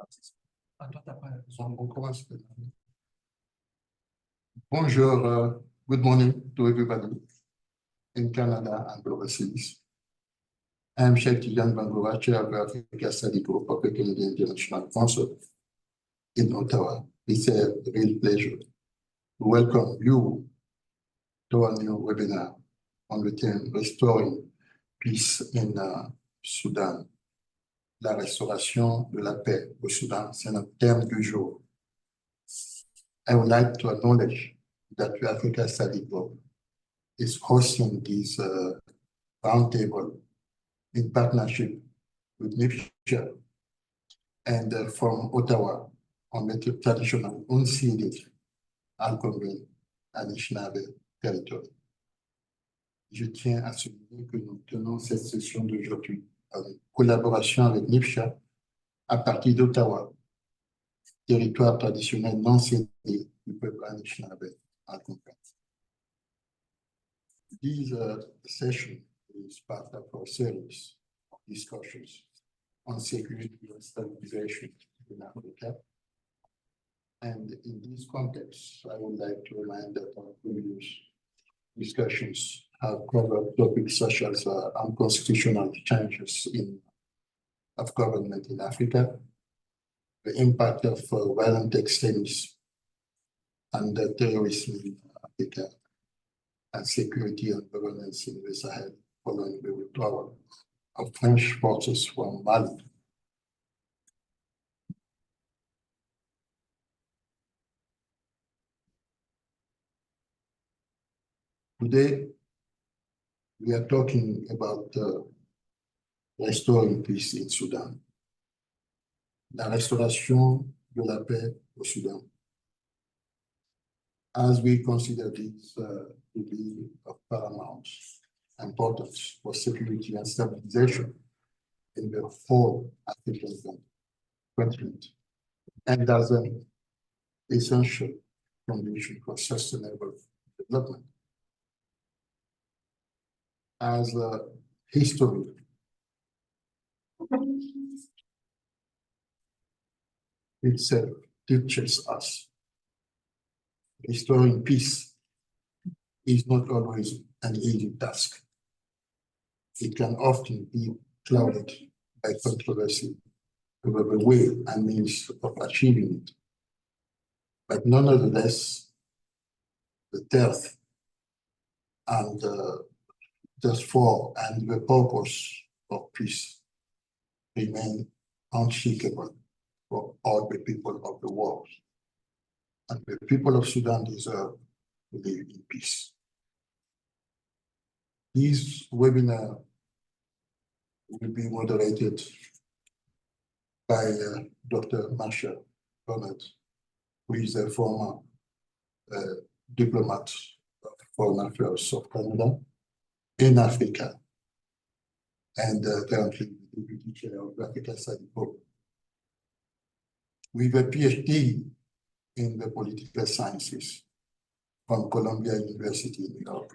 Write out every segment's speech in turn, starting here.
On commence. Bonjour, good morning to everybody in Canada and overseas. I'm Sheikh Tijan Bangura, Chair of the Africa Study Group of the Canadian International Council in Ottawa. It's a real pleasure to welcome you to our new webinar on the theme Restoring Peace in Sudan. La restauration de la paix au Soudan, c'est notre thème du jour. I would like to acknowledge that the Africa Study Group is hosting this roundtable in partnership with NIPSHA and from Ottawa on the traditional unceded Algonquin Anishinaabe territory. Je tiens à souligner que nous tenons cette session d'aujourd'hui en collaboration avec NIPSHA à partir d'Ottawa, territoire traditionnel non cédé du peuple Anishinaabe Algonquin. This session is part of our series of discussions on security and stabilization in Africa. And in this context, I would like to remind that our previous discussions have covered topics such as unconstitutional changes of government in Africa, the impact of violent extremism and terrorism in Africa, and security and governance in the Sahel following the withdrawal of French forces from Mali. Today, we are talking about restoring peace in Sudan. La restauration de la paix au Sudan. As we consider this to be of paramount importance for security and stabilization in the whole African continent, and as an essential condition for sustainable development. As a history itself teaches us, restoring peace is not always an easy task. It can often be clouded by controversy over the way and means of achieving it. But nonetheless, the depth and the purpose of peace remain unshakable for all the people of the world. And the people of Sudan deserve to live in peace. This webinar will be moderated by Dr. Marsha Bernard, who is a former diplomat of Foreign Affairs of Canada in Africa, and currently the Deputy Chair of the Africa Study Group, with a PhD in the political sciences from Columbia University in New York.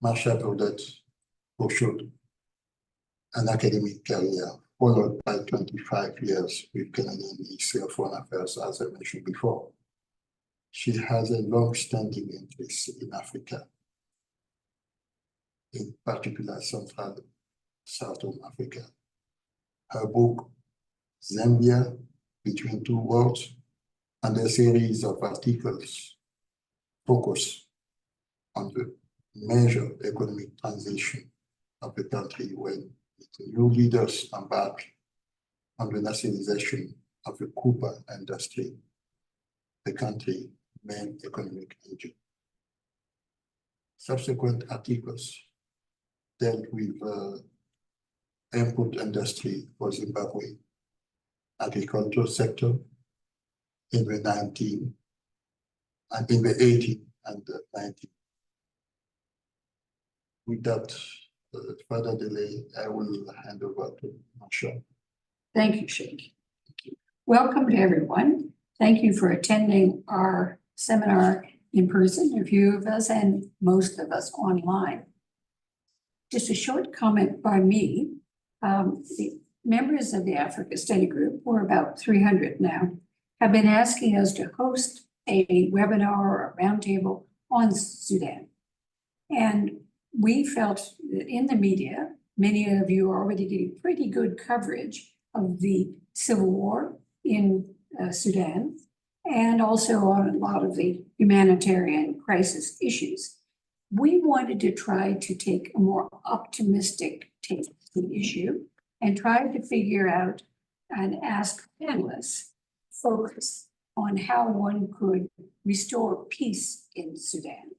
Marsha Bernard pursued an academic career followed by 25 years with Canadian Ministry of Foreign Affairs, as I mentioned before. She has a long-standing interest in Africa, in particular Central Southern Africa. Her book, Zambia, Between Two Worlds, and a series of articles focus on the major economic transition of the country when new leaders embark on the nationalization of the copper industry, the country's main economic engine. Subsequent articles dealt with input industry for Zimbabwe, agricultural sector in the 80s and the 90s. Without further delay, I will hand over to Marsha. Thank you, Sheikh. Welcome to everyone. Thank you for attending our seminar in person, a few of us and most of us online. Just a short comment by me. members of the Africa Study Group, we're about 300 now, have been asking us to host a webinar or a roundtable on Sudan. And we felt that in the media, many of you are already getting pretty good coverage of the civil war in Sudan, and also on a lot of the humanitarian crisis issues. We wanted to try to take a more optimistic take to the issue and try to figure out and ask panelists focus on how one could restore peace in Sudan.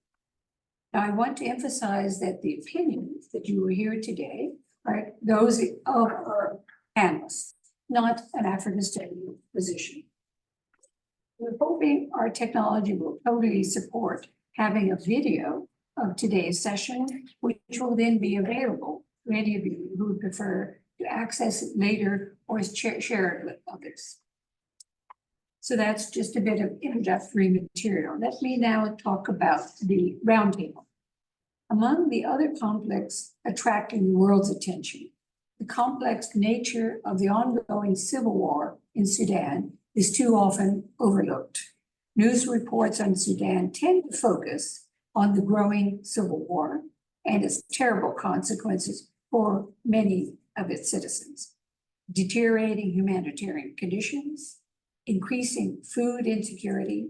Now, I want to emphasize that the opinions that you will hear today are those of our panelists, not an African Study Group position. We're hoping our technology will totally support having a video of today's session, which will then be available to any of you who would prefer to access it later or share it with others. So that's just a bit of introductory material. Let me now talk about the roundtable. Among the other conflicts attracting the world's attention, the complex nature of the ongoing civil war in Sudan is too often overlooked. News reports on Sudan tend to focus on the growing civil war and its terrible consequences for many of its citizens. Deteriorating humanitarian conditions, increasing food insecurity,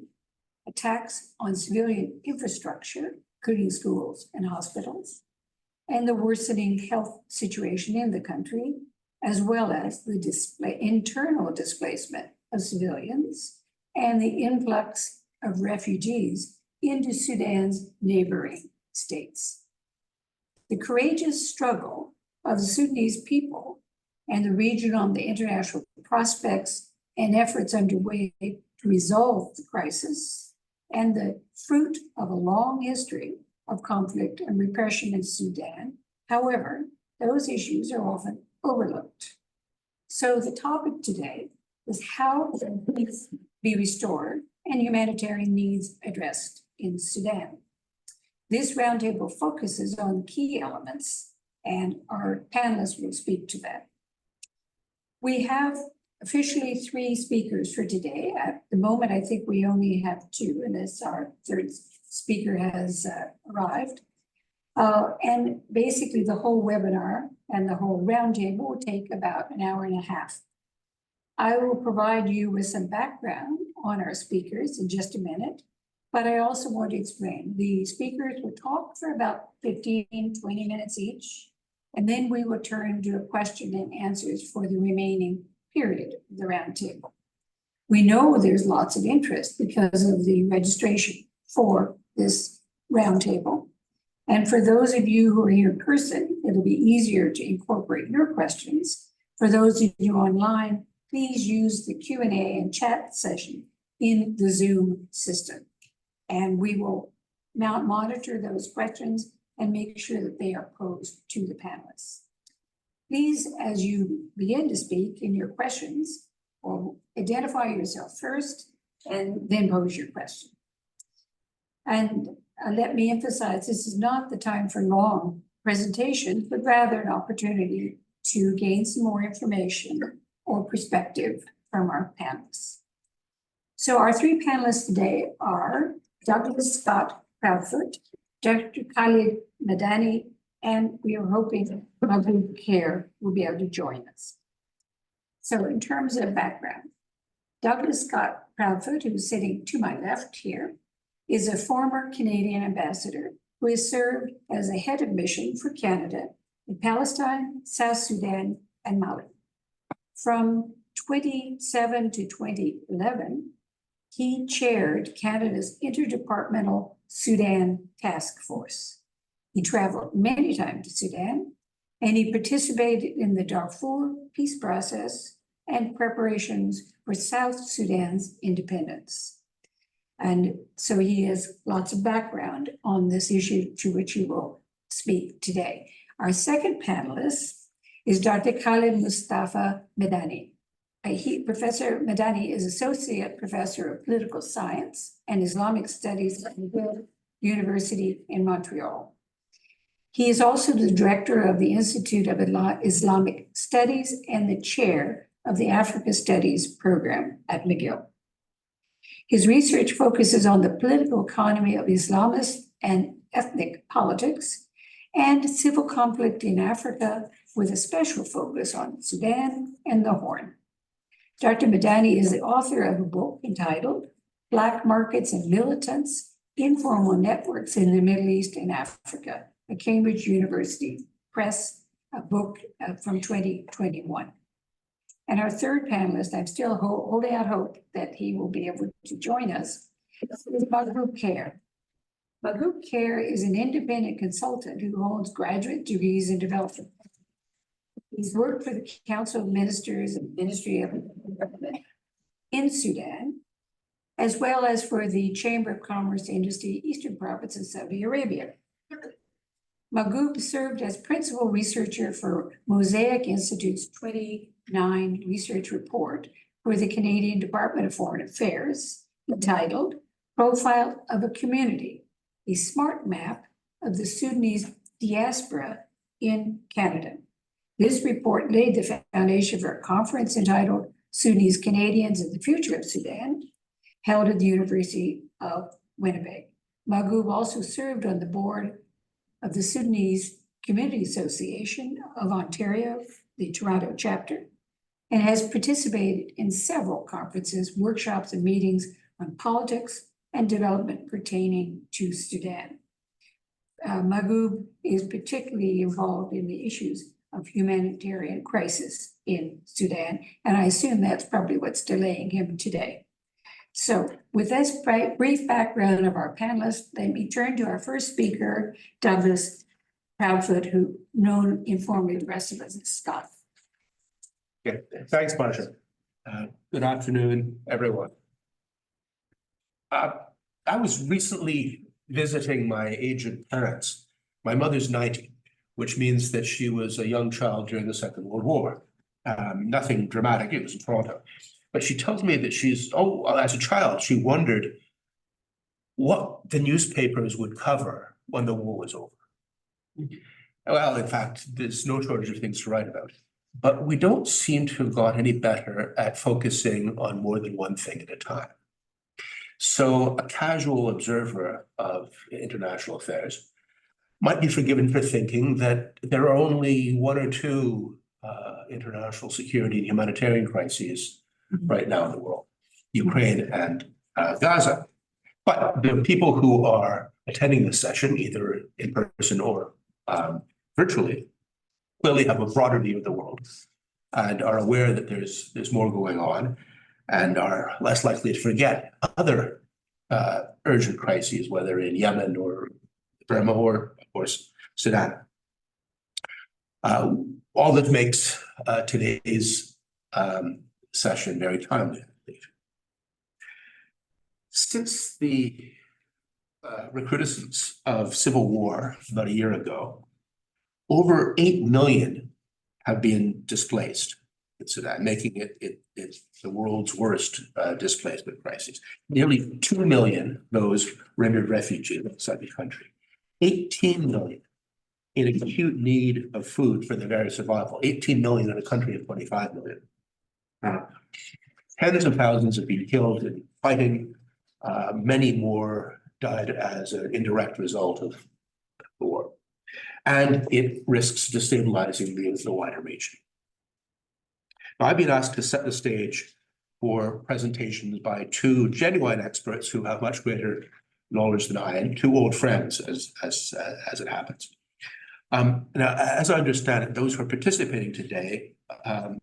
attacks on civilian infrastructure, including schools and hospitals, and the worsening health situation in the country, as well as the internal displacement of civilians and the influx of refugees into Sudan's neighboring states. The courageous struggle of the Sudanese people and the region on the international prospects and efforts underway to resolve the crisis, and the fruit of a long history of conflict and repression in Sudan. However, those issues are often overlooked. So the topic today is how can peace be restored and humanitarian needs addressed in Sudan. This roundtable focuses on key elements, and our panelists will speak to that. We have officially 3 speakers for today. At the moment, I think we only have 2, unless our third speaker has arrived. And basically the whole webinar and the whole roundtable will take about an hour and a half. I will provide you with some background on our speakers in just a minute, but I also want to explain. The speakers will talk for about 15, 20 minutes each, and then we will turn to a question and answers for the remaining period of the roundtable. We know there's lots of interest because of the registration for this roundtable. And for those of you who are here in person, it'll be easier to incorporate your questions. For those of you online, please use the Q&A and chat session in the Zoom system. And we will monitor those questions and make sure that they are posed to the panelists. Please, as you begin to speak in your questions, or identify yourself first and then pose your question. And let me emphasize, this is not the time for long presentations, but rather an opportunity to gain some more information or perspective from our panelists. So our 3 panelists today are Douglas Scott Proudfoot, Dr. Khalid Madani, and we are hoping Mahbub Khair will be able to join us. So in terms of background, Douglas Scott Proudfoot, who's sitting to my left here, is a former Canadian ambassador who has served as a head of mission for Canada in Palestine, South Sudan, and Mali. From 2007 to 2011, he chaired Canada's Interdepartmental Sudan Task Force. He traveled many times to Sudan, and he participated in the Darfur peace process and preparations for South Sudan's independence. And so he has lots of background on this issue to which he will speak today. Our second panelist is Dr. Khalid Mustafa Madani. Professor Madani is Associate Professor of Political Science and Islamic Studies at McGill University in Montreal. He is also the director of the Institute of Islamic Studies and the chair of the Africa Studies program at McGill. His research focuses on the political economy of Islamist and ethnic politics and civil conflict in Africa, with a special focus on Sudan and the Horn. Dr. Madani is the author of a book entitled Black Markets and Militants, Informal Networks in the Middle East and Africa, a Cambridge University Press, a book from 2021. And our third panelist, I'm still holding out hope that he will be able to join us, is Maghroub Khair. Maghroub Khair is an independent consultant who holds graduate degrees in development. He's worked for the Council of Ministers and Ministry of Development in Sudan, as well as for the Chamber of Commerce Industry, Eastern Province of Saudi Arabia. Maghroub served as principal researcher for Mosaic Institute's 29 research report for the Canadian Department of Foreign Affairs, entitled Profile of a Community, a Smart Map of the Sudanese Diaspora in Canada. This report laid the foundation for a conference entitled Sudanese Canadians and the Future of Sudan, held at the University of Winnipeg. Maghroub also served on the board of the Sudanese Community Association of Ontario, the Toronto chapter, and has participated in several conferences, workshops, and meetings on politics and development pertaining to Sudan. Maghroub is particularly involved in the issues of humanitarian crisis in Sudan, and I assume that's probably what's delaying him today. So with this brief background of our panelists, let me turn to our first speaker, Douglas Proudfoot, who known informally the rest of us as Scott. Okay, thanks, Marsha. Good afternoon, everyone. I was recently visiting my aged parents. My mother's 90, which means that she was a young child during the Second World War. Nothing dramatic, it was in Toronto. But she tells me that as a child, she wondered what the newspapers would cover when the war was over. Well, in fact, there's no shortage of things to write about. But we don't seem to have got any better at focusing on more than one thing at a time. So a casual observer of international affairs might be forgiven for thinking that there are only one or two international security and humanitarian crises right now in the world, Ukraine and Gaza. But the people who are attending this session, either in person or virtually, clearly have a broader view of the world and are aware that there's more going on and are less likely to forget other urgent crises, whether in Yemen or Burma or, of course, Sudan. All that makes today's session very timely, I believe. Since the recrudescence of civil war about a year ago, over 8 million have been displaced in Sudan, making it the world's worst displacement crisis. Nearly 2 million those rendered refugees outside the country. 18 million in acute need of food for their very survival. 18 million in a country of 25 million. Tens of thousands have been killed in fighting. Many more died as an indirect result of the war. And it risks destabilizing the wider region. Now, I've been asked to set the stage for presentations by two genuine experts who have much greater knowledge than I, and two old friends, as it happens. Now, as I understand it, those who are participating today are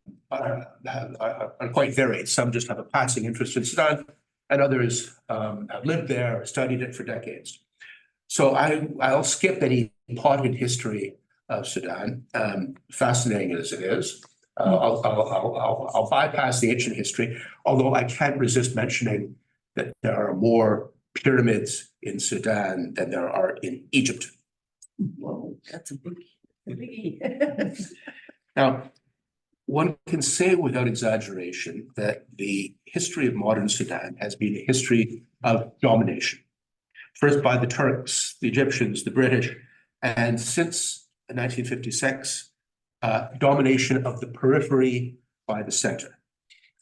quite varied. Some just have a passing interest in Sudan, and others have lived there or studied it for decades. So I'll skip any potted history of Sudan, fascinating as it is. I'll bypass the ancient history, although I can't resist mentioning that there are more pyramids in Sudan than there are in Egypt. Whoa, that's a biggie. Now, one can say without exaggeration that the history of modern Sudan has been a history of domination. First by the Turks, the Egyptians, the British, And since 1956, domination of the periphery by the center.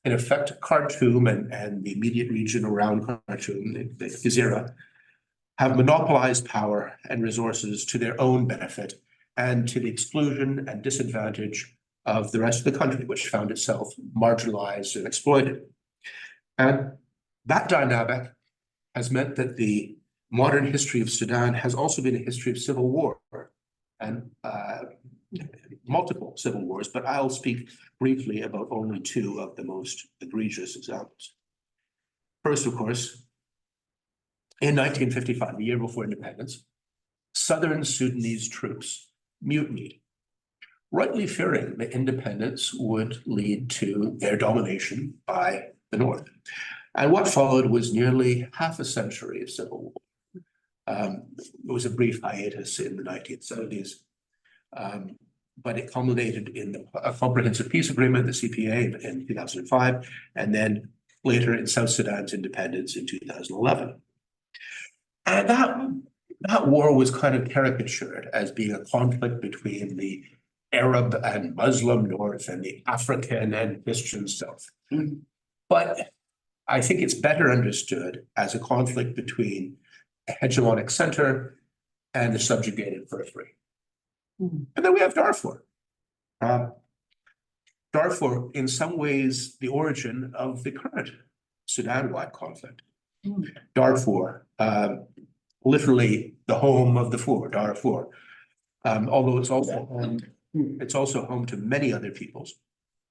In effect, Khartoum and the immediate region around Khartoum, the Gezira, have monopolized power and resources to their own benefit and to the exclusion and disadvantage of the rest of the country, which found itself marginalized and exploited. And that dynamic has meant that the modern history of Sudan has also been a history of civil war and multiple civil wars, but I'll speak briefly about only two of the most egregious examples. First, of course, in 1955, the year before independence, southern Sudanese troops mutinied, rightly fearing that independence would lead to their domination by the North. And what followed was nearly half a century of civil war. It was a brief hiatus in the 1970s, but it culminated in a comprehensive peace agreement, the CPA, in 2005, and then later in South Sudan's independence in 2011. And that war was kind of caricatured as being a conflict between the Arab and Muslim North and the African and Christian South. But I think it's better understood as a conflict between a hegemonic center and the subjugated periphery. And then we have Darfur. Darfur, in some ways, the origin of the current Sudan-wide conflict. Darfur, literally the home of the four, Darfur, although it's also home to many other peoples,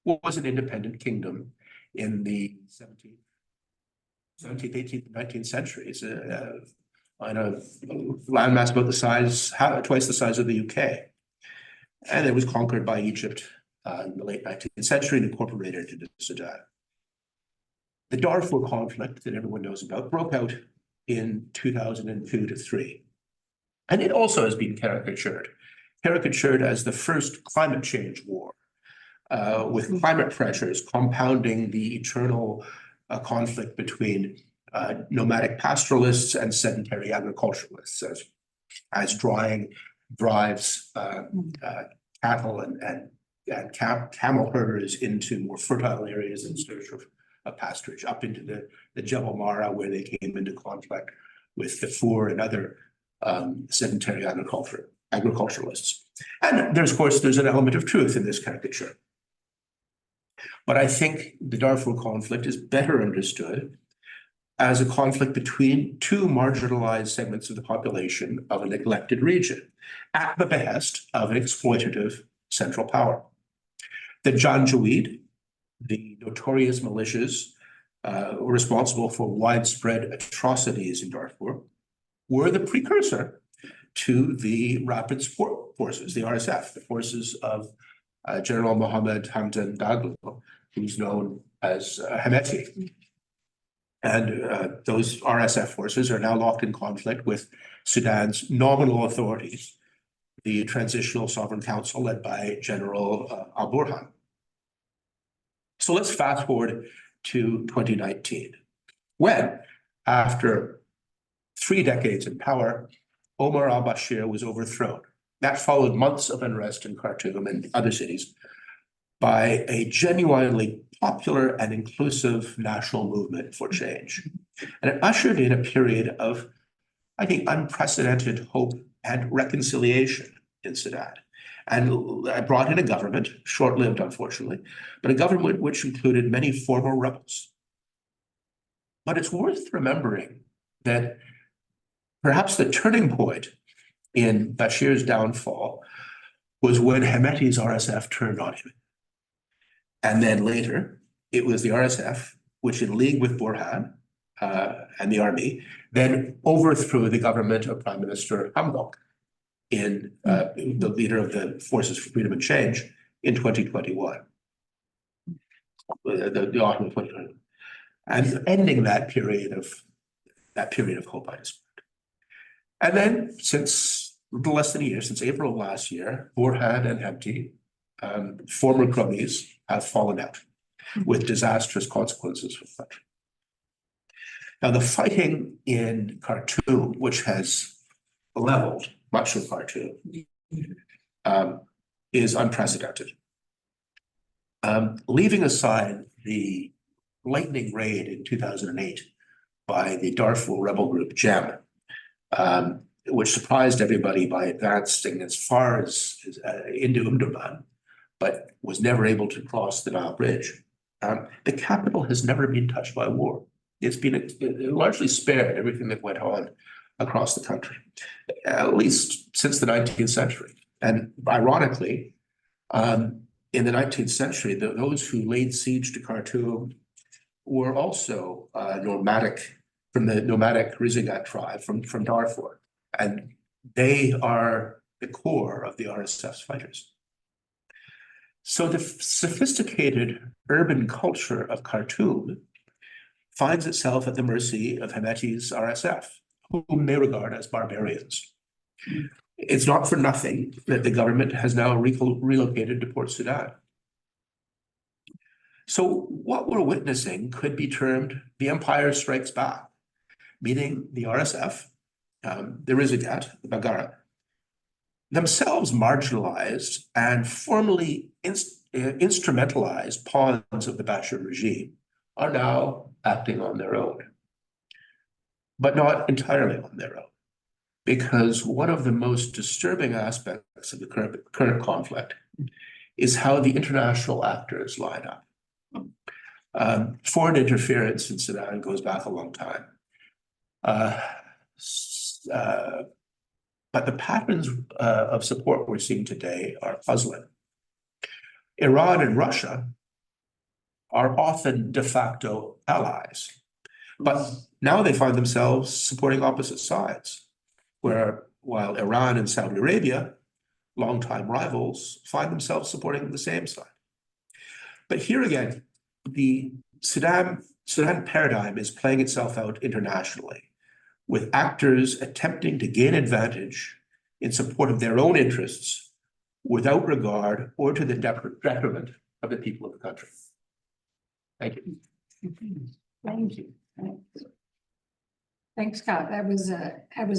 was an independent kingdom in the 17th, 18th, 19th centuries, on a landmass about the size, twice the size of the UK. And it was conquered by Egypt in the late 19th century and incorporated into Sudan. The Darfur conflict that everyone knows about broke out in 2002 to 3. And it also has been caricatured as the first climate change war, with climate pressures compounding the eternal conflict between nomadic pastoralists and sedentary agriculturalists, as drying drives cattle and camel herders into more fertile areas in search of pasturage, up into the Jebel Mara, where they came into conflict with the Darfur and other sedentary agriculturalists. And there's, of course, there's an element of truth in this caricature. But I think the Darfur conflict is better understood as a conflict between two marginalized segments of the population of a neglected region at the behest of an exploitative central power. The Janjaweed, the notorious militias responsible for widespread atrocities in Darfur, were the precursor to the Rapid Support Forces, the RSF, the forces of General Mohammed Hamdan Daglo, who's known as Hemeti. And those RSF forces are now locked in conflict with Sudan's nominal authorities, the Transitional Sovereign Council led by General al-Burhan. So let's fast forward to 2019, when, after 3 decades in power, Omar al-Bashir was overthrown. That followed months of unrest in Khartoum and other cities by a genuinely popular and inclusive national movement for change. And it ushered in a period of, I think, unprecedented hope and reconciliation in Sudan. And I brought in a government, short-lived, unfortunately, but a government which included many former rebels. But it's worth remembering that perhaps the turning point in Bashir's downfall was when Hemeti's RSF turned on him. And then later, it was the RSF, which in league with Burhan and the army, then overthrew the government of Prime Minister Hamdok, the leader of the Forces for Freedom and Change, in 2021, the autumn of 2021, and ending that period of hope, I suspect. And then, since a little less than a year, since April of last year, Burhan and Hemeti, former cronies, have fallen out with disastrous consequences for the country. Now, the fighting in Khartoum, which has leveled much of Khartoum, is unprecedented. Leaving aside the lightning raid in 2008 by the Darfur rebel group GEM, which surprised everybody by advancing as far as into Umdurman, but was never able to cross the Nile Bridge. The capital has never been touched by war. It's been largely spared everything that went on across the country, at least since the 19th century. And ironically, in the 19th century, those who laid siege to Khartoum were also nomadic, from the nomadic Rizigat tribe from Darfur. And they are the core of the RSF's fighters. So the sophisticated urban culture of Khartoum finds itself at the mercy of Hemeti's RSF, whom they regard as barbarians. It's not for nothing that the government has now relocated to Port Sudan. So what we're witnessing could be termed the Empire Strikes Back, meaning the RSF, the Rizigat, the Bagara, themselves marginalized and formally instrumentalized pawns of the Bashir regime, are now acting on their own, but not entirely on their own, because one of the most disturbing aspects of the current conflict is how the international actors line up. Foreign interference in Sudan goes back a long time. But the patterns of support we're seeing today are puzzling. Iran and Russia are often de facto allies, but now they find themselves supporting opposite sides, while Iran and Saudi Arabia, longtime rivals, find themselves supporting the same side. But here again, the Sudan paradigm is playing itself out internationally, with actors attempting to gain advantage in support of their own interests without regard or to the detriment of the people of the country. Thank you. Thank you. Thanks, Scott. That was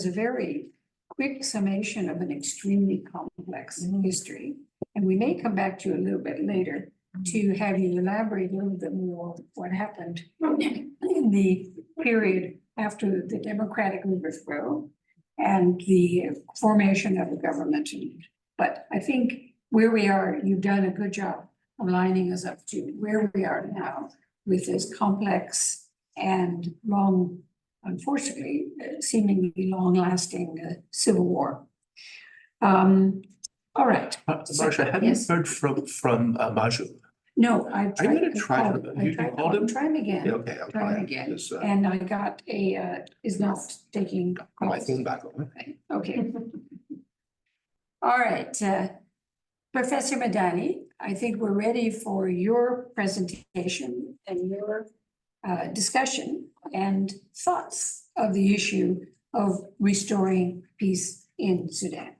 a very quick summation of an extremely complex history. And we may come back to you a little bit later to have you elaborate a little bit more what happened in the period after the democratic overthrow and the formation of the government. But I think where we are, you've done a good job of lining us up to where we are now with this complex and long, unfortunately, seemingly long-lasting civil war. All right. Marsha, have you heard from Maju? No, I I'm tried. going to try him. You called him? Try him again. Yeah, okay, I'll try him. Again. Yes, And I got is not taking. my phone back on. Okay. All right, Professor Madani, I think we're ready for your presentation and your discussion and thoughts of the issue of restoring peace in Sudan.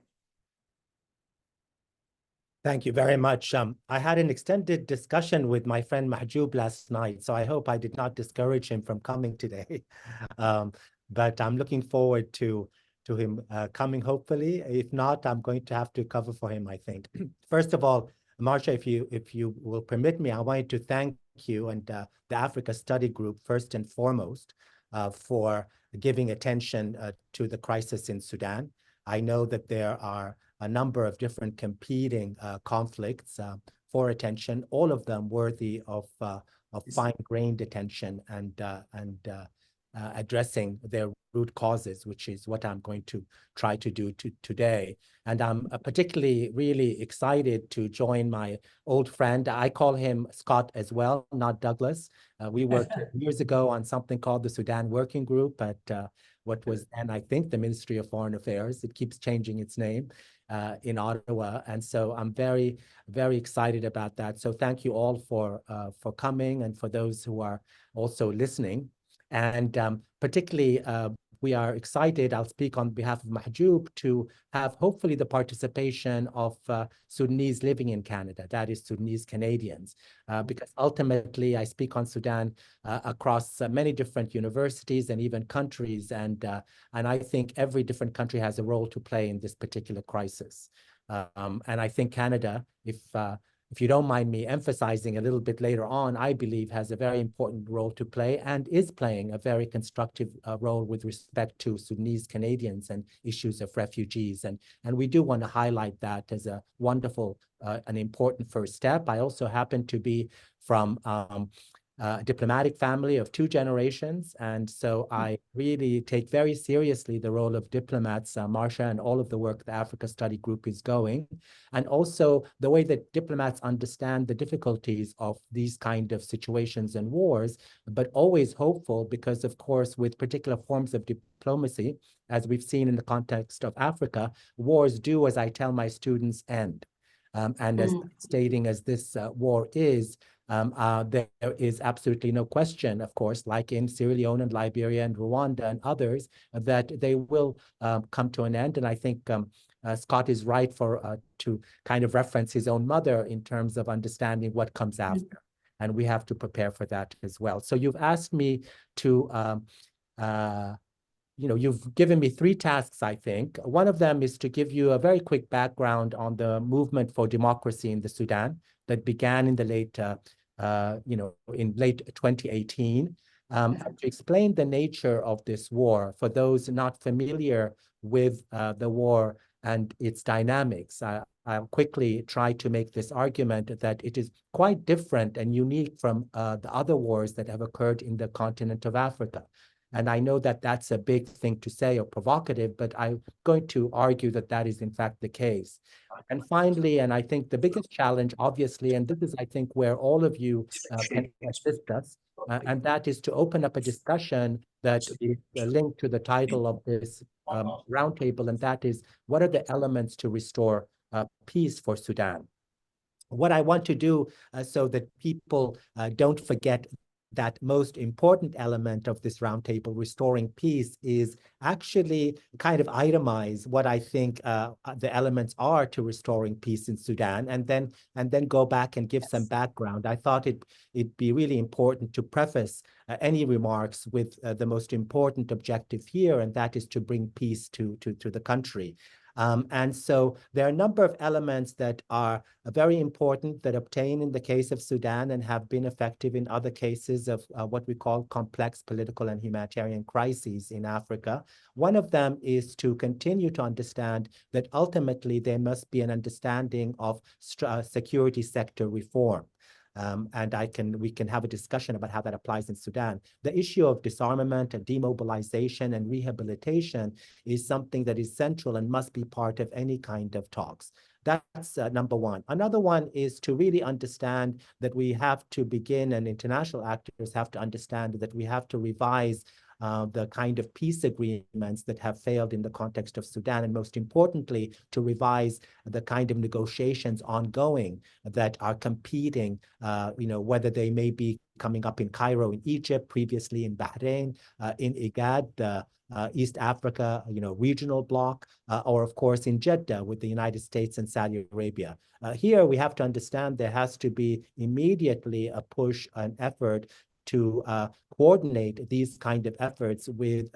Thank you very much. I had an extended discussion with my friend Mahjoub last night, so I hope I did not discourage him from coming today. But I'm looking forward to him coming, hopefully. If not, I'm going to have to cover for him, I think. First of all, Marsha, if you will permit me, I wanted to thank you and the Africa Study Group, first and foremost, for giving attention to the crisis in Sudan. I know that there are a number of different competing conflicts for attention, all of them worthy of fine-grained attention and addressing their root causes, which is what I'm going to try to do today. And I'm particularly really excited to join my old friend. I call him Scott as well, not Douglas. We worked years ago on something called the Sudan Working Group at what was then, I think, the Ministry of Foreign Affairs. It keeps changing its name in Ottawa. And so I'm very, very excited about that. So thank you all for coming and for those who are also listening. And particularly we are excited, I'll speak on behalf of Mahjoub, to have hopefully the participation of Sudanese living in Canada, that is Sudanese Canadians, because ultimately I speak on Sudan across many different universities and even countries, and I think every different country has a role to play in this particular crisis. And I think Canada, if you don't mind me emphasizing a little bit later on, I believe has a very important role to play and is playing a very constructive role with respect to Sudanese Canadians and issues of refugees. And we do want to highlight that as a wonderful, an important first step. I also happen to be from a diplomatic family of 2 generations. And so I really take very seriously the role of diplomats, Marsha, and all of the work the Africa Study Group is going, and also the way that diplomats understand the difficulties of these kind of situations and wars, but always hopeful because, of course, with particular forms of diplomacy, as we've seen in the context of Africa, wars do, as I tell my students, end. And as stating as this war is, there is absolutely no question, of course, like in Sierra Leone and Liberia and Rwanda and others, that they will come to an end. And I think Scott is right to kind of reference his own mother in terms of understanding what comes after. And we have to prepare for that as well. So you've asked me to you've given me 3 tasks, I think. One of them is to give you a very quick background on the movement for democracy in the Sudan that began in the late, in late 2018. To explain the nature of this war for those not familiar with the war and its dynamics. I'll quickly try to make this argument that it is quite different and unique from the other wars that have occurred in the continent of Africa. And I know that that's a big thing to say or provocative, but I'm going to argue that that is in fact the case. And finally, and I think the biggest challenge, obviously, and this is, I think, where all of you can assist us, and that is to open up a discussion that is linked to the title of this roundtable, and that is, what are the elements to restore peace for Sudan? What I want to do so that people don't forget that most important element of this roundtable, restoring peace, is actually kind of itemize what I think the elements are to restoring peace in Sudan, and then go back and give some background. I thought it'd be really important to preface any remarks with the most important objective here, and that is to bring peace to the country. And so there are a number of elements that are very important that obtain in the case of Sudan and have been effective in other cases of what we call complex political and humanitarian crises in Africa. One of them is to continue to understand that ultimately there must be an understanding of security sector reform. And we can have a discussion about how that applies in Sudan. The issue of disarmament and demobilization and rehabilitation is something that is central and must be part of any kind of talks. That's number one. Another one is to really understand that we have to begin, and international actors have to understand that we have to revise the kind of peace agreements that have failed in the context of Sudan, and most importantly, to revise the kind of negotiations ongoing that are competing, whether they may be coming up in Cairo in Egypt, previously in Bahrain, in IGAD, the East Africa, regional bloc, or of course in Jeddah with the United States and Saudi Arabia. Here we have to understand there has to be immediately a push, an effort to coordinate these kind of efforts with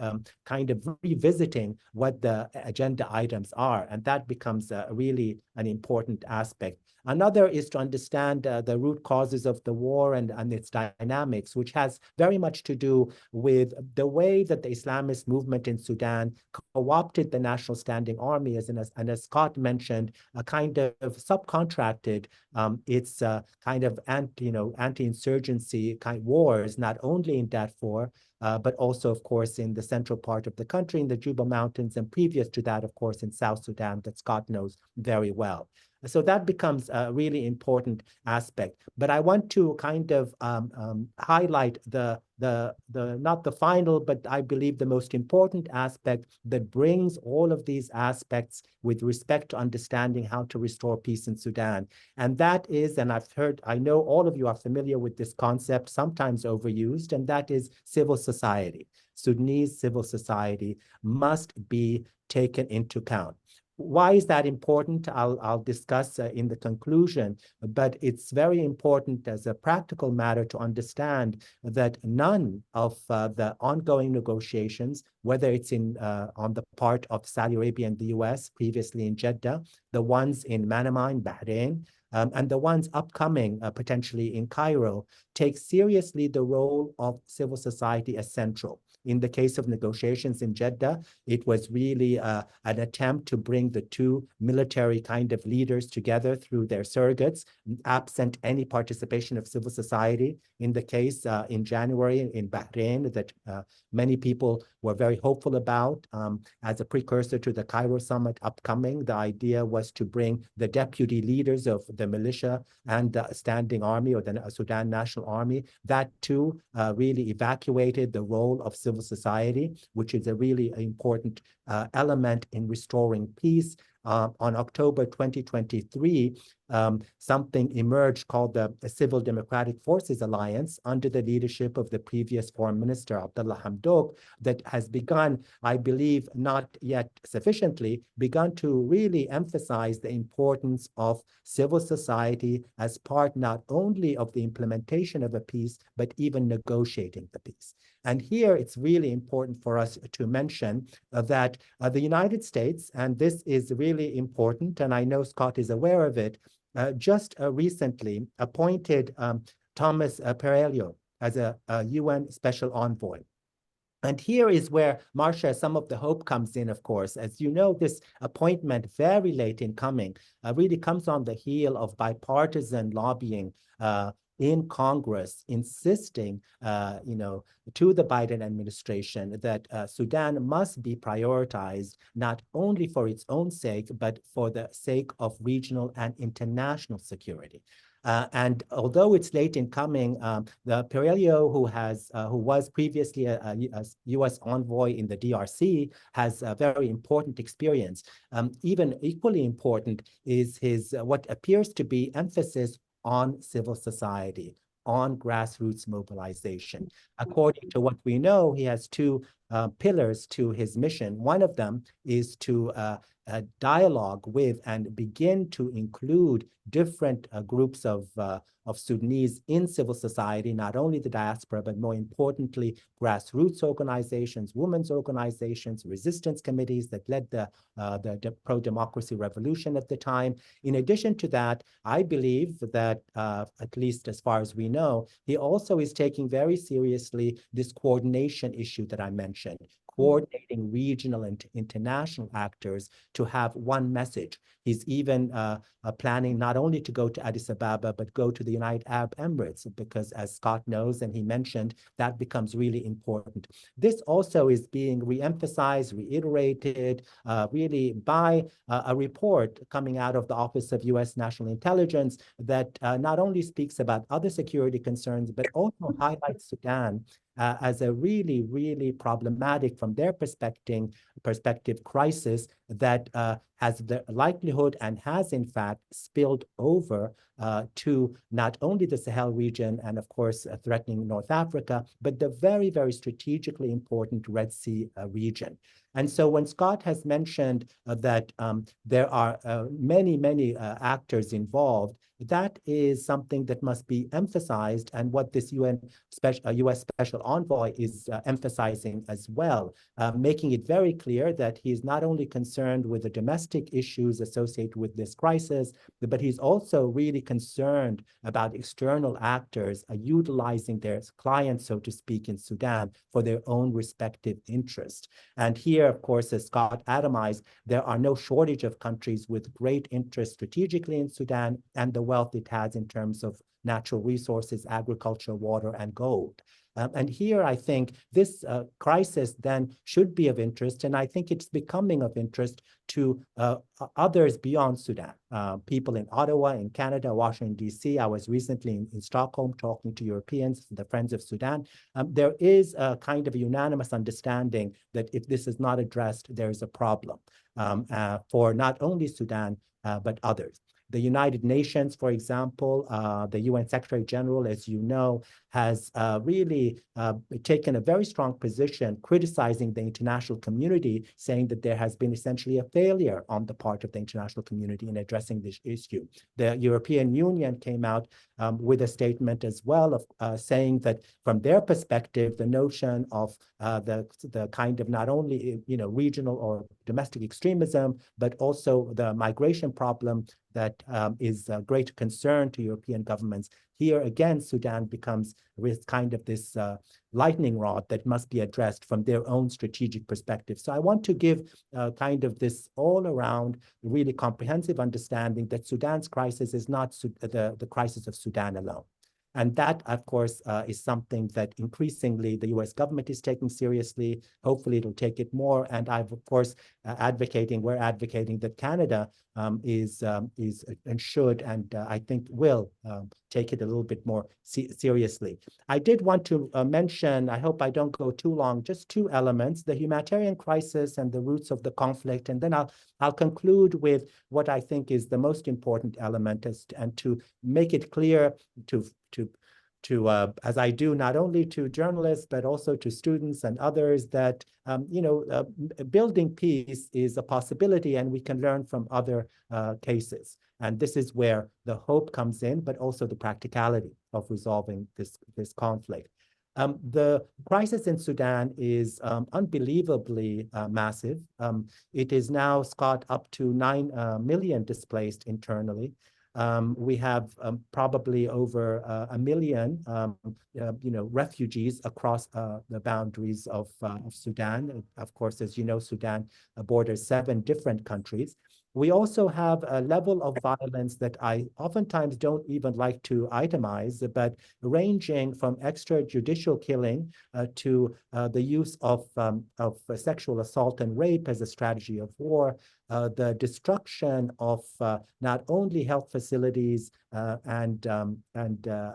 kind of revisiting what the agenda items are. And that becomes really an important aspect. Another is to understand the root causes of the war and its dynamics, which has very much to do with the way that the Islamist movement in Sudan co-opted the National Standing Army, and as Scott mentioned, a kind of subcontracted its kind of anti-insurgency kind of wars, not only in Darfur, but also, of course, in the central part of the country, in the Juba Mountains, and previous to that, of course, in South Sudan, that Scott knows very well. So that becomes a really important aspect. But I want to kind of highlight the not the final, but I believe the most important aspect that brings all of these aspects with respect to understanding how to restore peace in Sudan. And that is, and I know all of you are familiar with this concept, sometimes overused, and that is civil society. Sudanese civil society must be taken into account. Why is that important? I'll discuss in the conclusion, but it's very important as a practical matter to understand that none of the ongoing negotiations, whether it's on the part of Saudi Arabia and the US, previously in Jeddah, the ones in Manama in Bahrain, and the ones upcoming potentially in Cairo, take seriously the role of civil society as central. In the case of negotiations in Jeddah, it was really an attempt to bring the two military kind of leaders together through their surrogates, absent any participation of civil society. In the case in January in Bahrain, that many people were very hopeful about as a precursor to the Cairo summit upcoming, the idea was to bring the deputy leaders of the militia and the standing army, or the Sudan National Army. That too really evacuated the role of civil society, which is a really important element in restoring peace. On October 2023, something emerged called the Civil Democratic Forces Alliance under the leadership of the previous Foreign Minister, Abdullah Hamdok, that has begun, I believe, not yet sufficiently, begun to really emphasize the importance of civil society as part not only of the implementation of a peace, but even negotiating the peace. And here it's really important for us to mention that the United States, and this is really important, and I know Scott is aware of it, just recently appointed Thomas Perello as a UN Special Envoy. And here is where, Marcia, some of the hope comes in, of course. As you know, this appointment, very late in coming, really comes on the heel of bipartisan lobbying in Congress, insisting, to the Biden administration that Sudan must be prioritized not only for its own sake, but for the sake of regional and international security. And although it's late in coming, the Perello, who was previously a U.S. envoy in the DRC, has a very important experience. Even equally important is his what appears to be emphasis on civil society, on grassroots mobilization. According to what we know, he has two pillars to his mission. One of them is to dialogue with and begin to include different groups of Sudanese in civil society, not only the diaspora, but more importantly, grassroots organizations, women's organizations, resistance committees that led the pro-democracy revolution at the time. In addition to that, I believe that, at least as far as we know, he also is taking very seriously this coordination issue that I mentioned, coordinating regional and international actors to have one message. He's even planning not only to go to Addis Ababa, but go to the United Arab Emirates, because as Scott knows, and he mentioned, that becomes really important. This also is being re-emphasized, reiterated, really by a report coming out of the Office of U.S. National Intelligence that not only speaks about other security concerns, but also highlights Sudan as a really, really problematic, from their perspective, crisis that has the likelihood and has in fact spilled over to not only the Sahel region and of course threatening North Africa, but the very, very strategically important Red Sea region. And so when Scott has mentioned that there are many, many actors involved, that is something that must be emphasized, and what this U.S. Special Envoy is emphasizing as well, making it very clear that he is not only concerned with the domestic issues associated with this crisis, but he's also really concerned about external actors utilizing their clients, so to speak, in Sudan for their own respective interests. And here, of course, as Scott atomized, there are no shortage of countries with great interest strategically in Sudan and the wealth it has in terms of natural resources, agriculture, water, and gold. And here, I think this crisis then should be of interest, and I think it's becoming of interest to others beyond Sudan, people in Ottawa, in Canada, Washington, D.C. I was recently in Stockholm talking to Europeans, the Friends of Sudan. There is a kind of a unanimous understanding that if this is not addressed, there is a problem for not only Sudan, but others. The United Nations, for example, the UN Secretary General, as you know, has really taken a very strong position criticizing the international community, saying that there has been essentially a failure on the part of the international community in addressing this issue. The European Union came out with a statement as well of saying that from their perspective, the notion of the kind of not only regional or domestic extremism, but also the migration problem that is a great concern to European governments. Here again, Sudan becomes with kind of this lightning rod that must be addressed from their own strategic perspective. So I want to give kind of this all around really comprehensive understanding that Sudan's crisis is not the crisis of Sudan alone. And that, of course, is something that increasingly the U.S. government is taking seriously. Hopefully, it'll take it more. And I've, of course, we're advocating that Canada is and should, and I think will take it a little bit more seriously. I did want to mention, I hope I don't go too long, just two elements: the humanitarian crisis and the roots of the conflict. And then I'll conclude with what I think is the most important element, and to make it clear to as I do not only to journalists, but also to students and others, that building peace is a possibility, and we can learn from other cases. And this is where the hope comes in, but also the practicality of resolving this conflict. The crisis in Sudan is unbelievably massive. It is now, Scott, up to 9 million displaced internally. We have probably over 1 million, refugees across the boundaries of Sudan. Of course, as you know, Sudan borders 7 different countries. We also have a level of violence that I oftentimes don't even like to itemize, but ranging from extrajudicial killing to the use of sexual assault and rape as a strategy of war, the destruction of not only health facilities and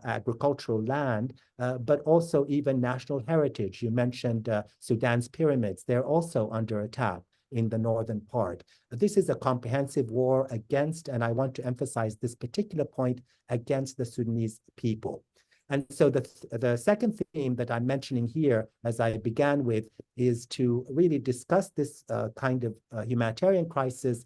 agricultural land, but also even national heritage. You mentioned Sudan's pyramids. They're also under attack in the northern part. This is a comprehensive war against, and I want to emphasize this particular point, against the Sudanese people. And so the second theme that I'm mentioning here, as I began with, is to really discuss this kind of humanitarian crisis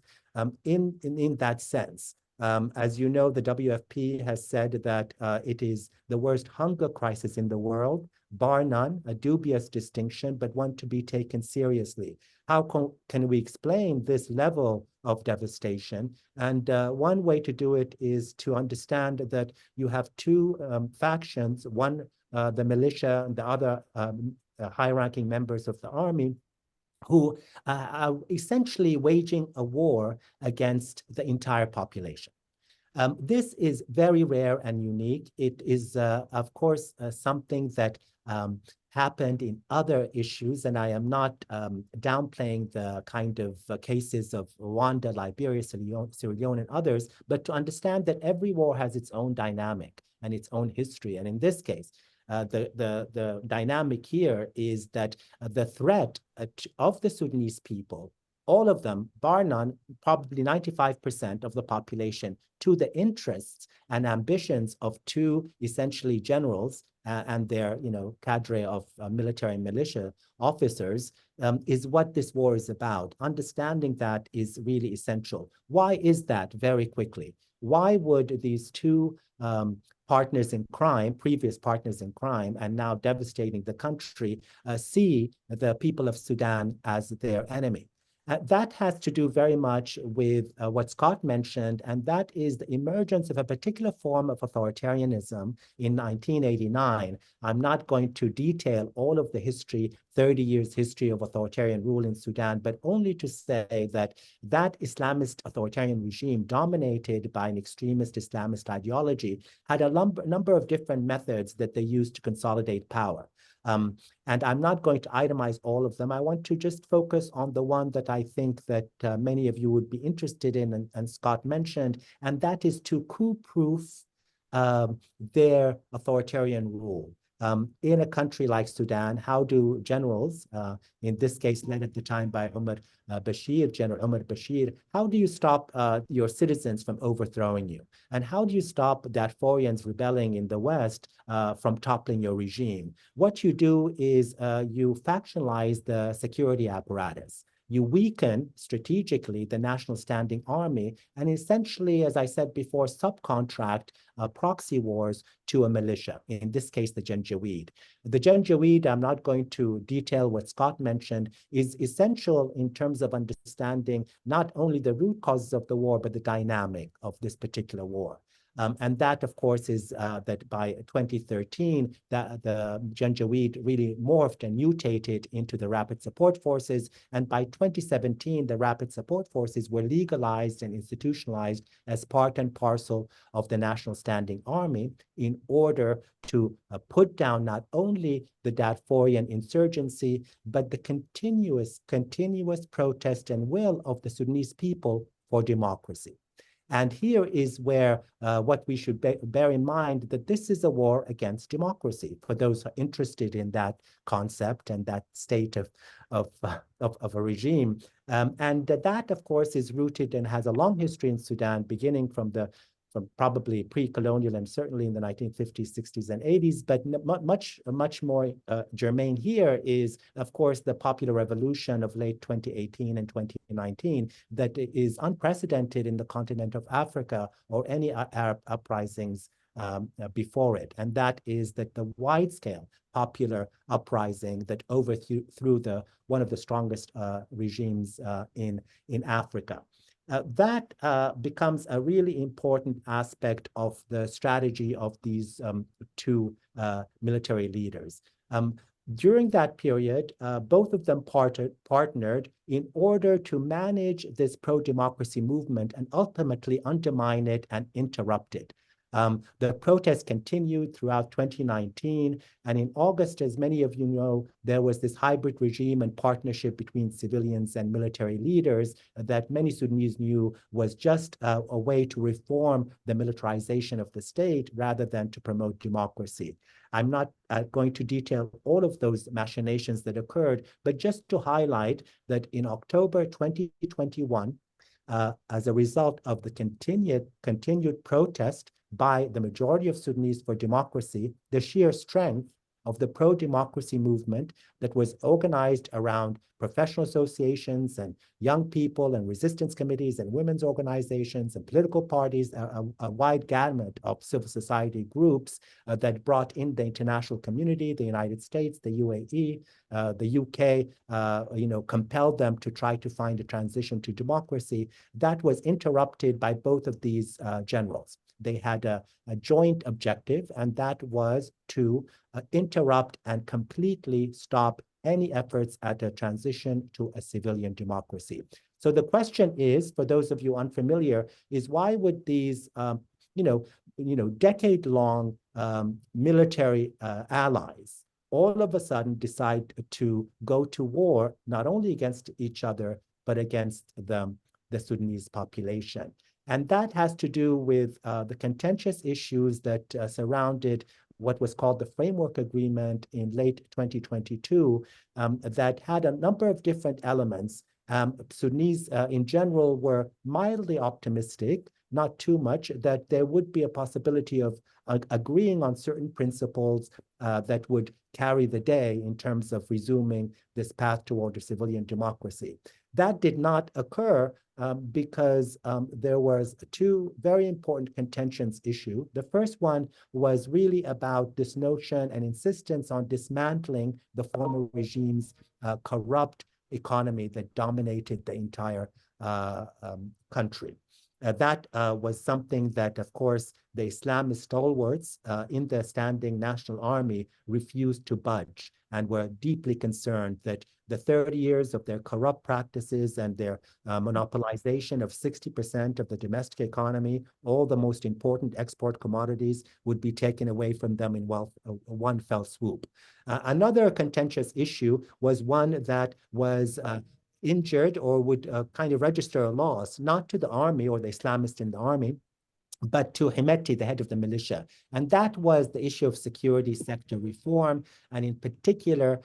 in that sense. As you know, the WFP has said that it is the worst hunger crisis in the world, bar none, a dubious distinction, but one to be taken seriously. How can we explain this level of devastation? And one way to do it is to understand that you have 2 factions, one the militia and the other high-ranking members of the army, who are essentially waging a war against the entire population. This is very rare and unique. It is, of course, something that happened in other issues, and I am not downplaying the kind of cases of Rwanda, Liberia, Sierra Leone, and others, but to understand that every war has its own dynamic and its own history. And in this case, the dynamic here is that the threat of the Sudanese people, all of them, bar none, probably 95% of the population, to the interests and ambitions of 2 essentially generals and their cadre of military and militia officers, is what this war is about. Understanding that is really essential. Why is that? Very quickly. Why would these 2 partners in crime, previous partners in crime, and now devastating the country, see the people of Sudan as their enemy? That has to do very much with what Scott mentioned, and that is the emergence of a particular form of authoritarianism in 1989. I'm not going to detail all of the history, 30 years history of authoritarian rule in Sudan, but only to say that that Islamist authoritarian regime, dominated by an extremist Islamist ideology, had a number of different methods that they used to consolidate power. And I'm not going to itemize all of them. I want to just focus on the one that I think that many of you would be interested in, and Scott mentioned, and that is to coup-proof their authoritarian rule. In a country like Sudan, how do generals, in this case led at the time by General Omar Bashir, how do you stop your citizens from overthrowing you? And how do you stop Darfurians rebelling in the West from toppling your regime? What you do is you factionalize the security apparatus. You weaken strategically the National Standing Army and essentially, as I said before, subcontract proxy wars to a militia, in this case, the Janjaweed. The Janjaweed, I'm not going to detail what Scott mentioned, is essential in terms of understanding not only the root causes of the war, but the dynamic of this particular war. And that, of course, is that by 2013, the Janjaweed really morphed and mutated into the Rapid Support Forces. And by 2017, the Rapid Support Forces were legalized and institutionalized as part and parcel of the National Standing Army in order to put down not only the Darfurian insurgency, but the continuous protest and will of the Sudanese people for democracy. And here is where what we should bear in mind, that this is a war against democracy, for those who are interested in that concept and that state of a regime. And that, of course, is rooted and has a long history in Sudan, beginning from probably pre-colonial and certainly in the 1950s, 60s, and 80s. But much more germane here is, of course, the popular revolution of late 2018 and 2019 that is unprecedented in the continent of Africa or any Arab uprisings before it. And that is that the wide-scale popular uprising that overthrew one of the strongest regimes in Africa. That becomes a really important aspect of the strategy of these two military leaders. During that period, both of them partnered in order to manage this pro-democracy movement and ultimately undermine it and interrupt it. The protests continued throughout 2019, and in August, as many of you know, there was this hybrid regime and partnership between civilians and military leaders that many Sudanese knew was just a way to reform the militarization of the state rather than to promote democracy. I'm not going to detail all of those machinations that occurred, but just to highlight that in October 2021, as a result of the continued protest by the majority of Sudanese for democracy, the sheer strength of the pro-democracy movement that was organized around professional associations and young people and resistance committees and women's organizations and political parties, a wide gamut of civil society groups that brought in the international community, the United States, the UAE, the UK, compelled them to try to find a transition to democracy. That was interrupted by both of these generals. They had a joint objective, and that was to interrupt and completely stop any efforts at a transition to a civilian democracy. So the question is, for those of you unfamiliar, is why would these, decade-long military allies all of a sudden decide to go to war, not only against each other, but against the Sudanese population? And that has to do with the contentious issues that surrounded what was called the Framework Agreement in late 2022 that had a number of different elements. Sudanese in general were mildly optimistic, not too much, that there would be a possibility of agreeing on certain principles that would carry the day in terms of resuming this path toward a civilian democracy. That did not occur because there was two very important contentions issue. The first one was really about this notion and insistence on dismantling the former regime's corrupt economy that dominated the entire country. That was something that, of course, the Islamist stalwarts in the standing national army refused to budge and were deeply concerned that the 30 years of their corrupt practices and their monopolization of 60% of the domestic economy, all the most important export commodities would be taken away from them in one fell swoop. Another contentious issue was one that was injured or would kind of register a loss, not to the army or the Islamists in the army, but to Hemeti, the head of the militia. And that was the issue of security sector reform, and in particular,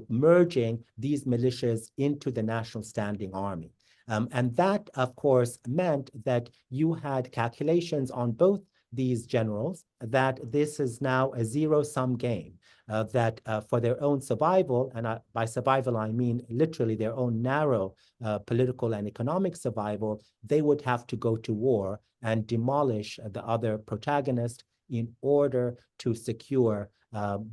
merging these militias into the national standing army. And that, of course, meant that you had calculations on both these generals that this is now a zero-sum game, that for their own survival, and by survival I mean literally their own narrow political and economic survival, they would have to go to war and demolish the other protagonist in order to secure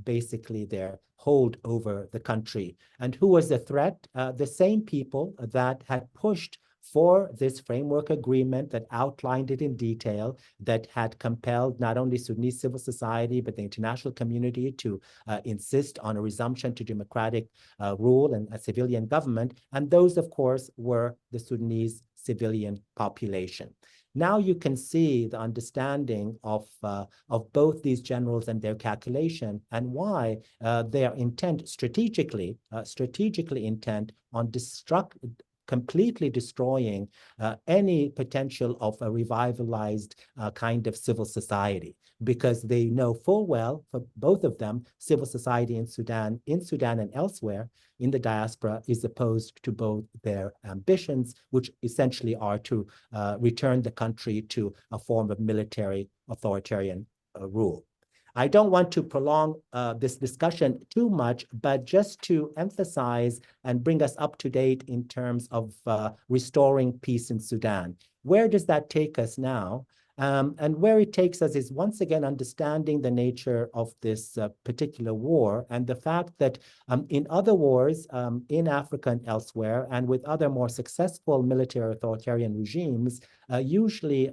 basically their hold over the country. And who was the threat? The same people that had pushed for this framework agreement that outlined it in detail, that had compelled not only Sudanese civil society, but the international community to insist on a resumption to democratic rule and a civilian government. And those, of course, were the Sudanese civilian population. Now you can see the understanding of both these generals and their calculation, and why their intent strategically intent on completely destroying any potential of a revitalized kind of civil society, because they know full well, for both of them, civil society in Sudan and elsewhere in the diaspora is opposed to both their ambitions, which essentially are to return the country to a form of military authoritarian rule. I don't want to prolong this discussion too much, but just to emphasize and bring us up to date in terms of restoring peace in Sudan. Where does that take us now? And where it takes us is once again understanding the nature of this particular war, and the fact that in other wars in Africa and elsewhere, and with other more successful military authoritarian regimes, usually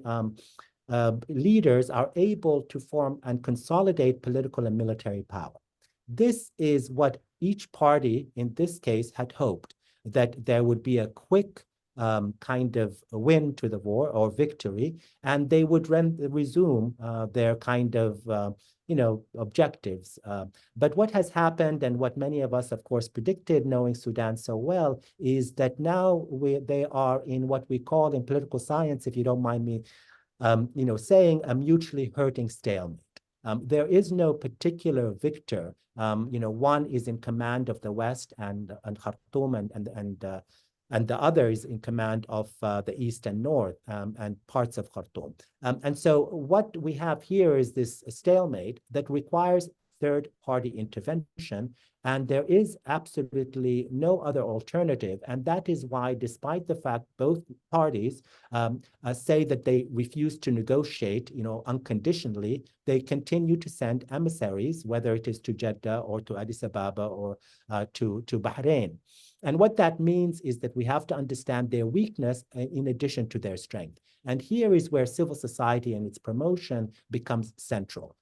leaders are able to form and consolidate political and military power. This is what each party in this case had hoped, that there would be a quick kind of win to the war or victory, and they would resume their kind of objectives. But what has happened, and what many of us, of course, predicted, knowing Sudan so well, is that now they are in what we call in political science, if you don't mind me saying, a mutually hurting stalemate. There is no particular victor. One is in command of the West and Khartoum, and the other is in command of the East and North and parts of Khartoum. And so what we have here is this stalemate that requires third-party intervention, and there is absolutely no other alternative. And that is why, despite the fact both parties say that they refuse to negotiate, unconditionally, they continue to send emissaries, whether it is to Jeddah or to Addis Ababa or to Bahrain. And what that means is that we have to understand their weakness in addition to their strength. And here is where civil society and its promotion becomes central,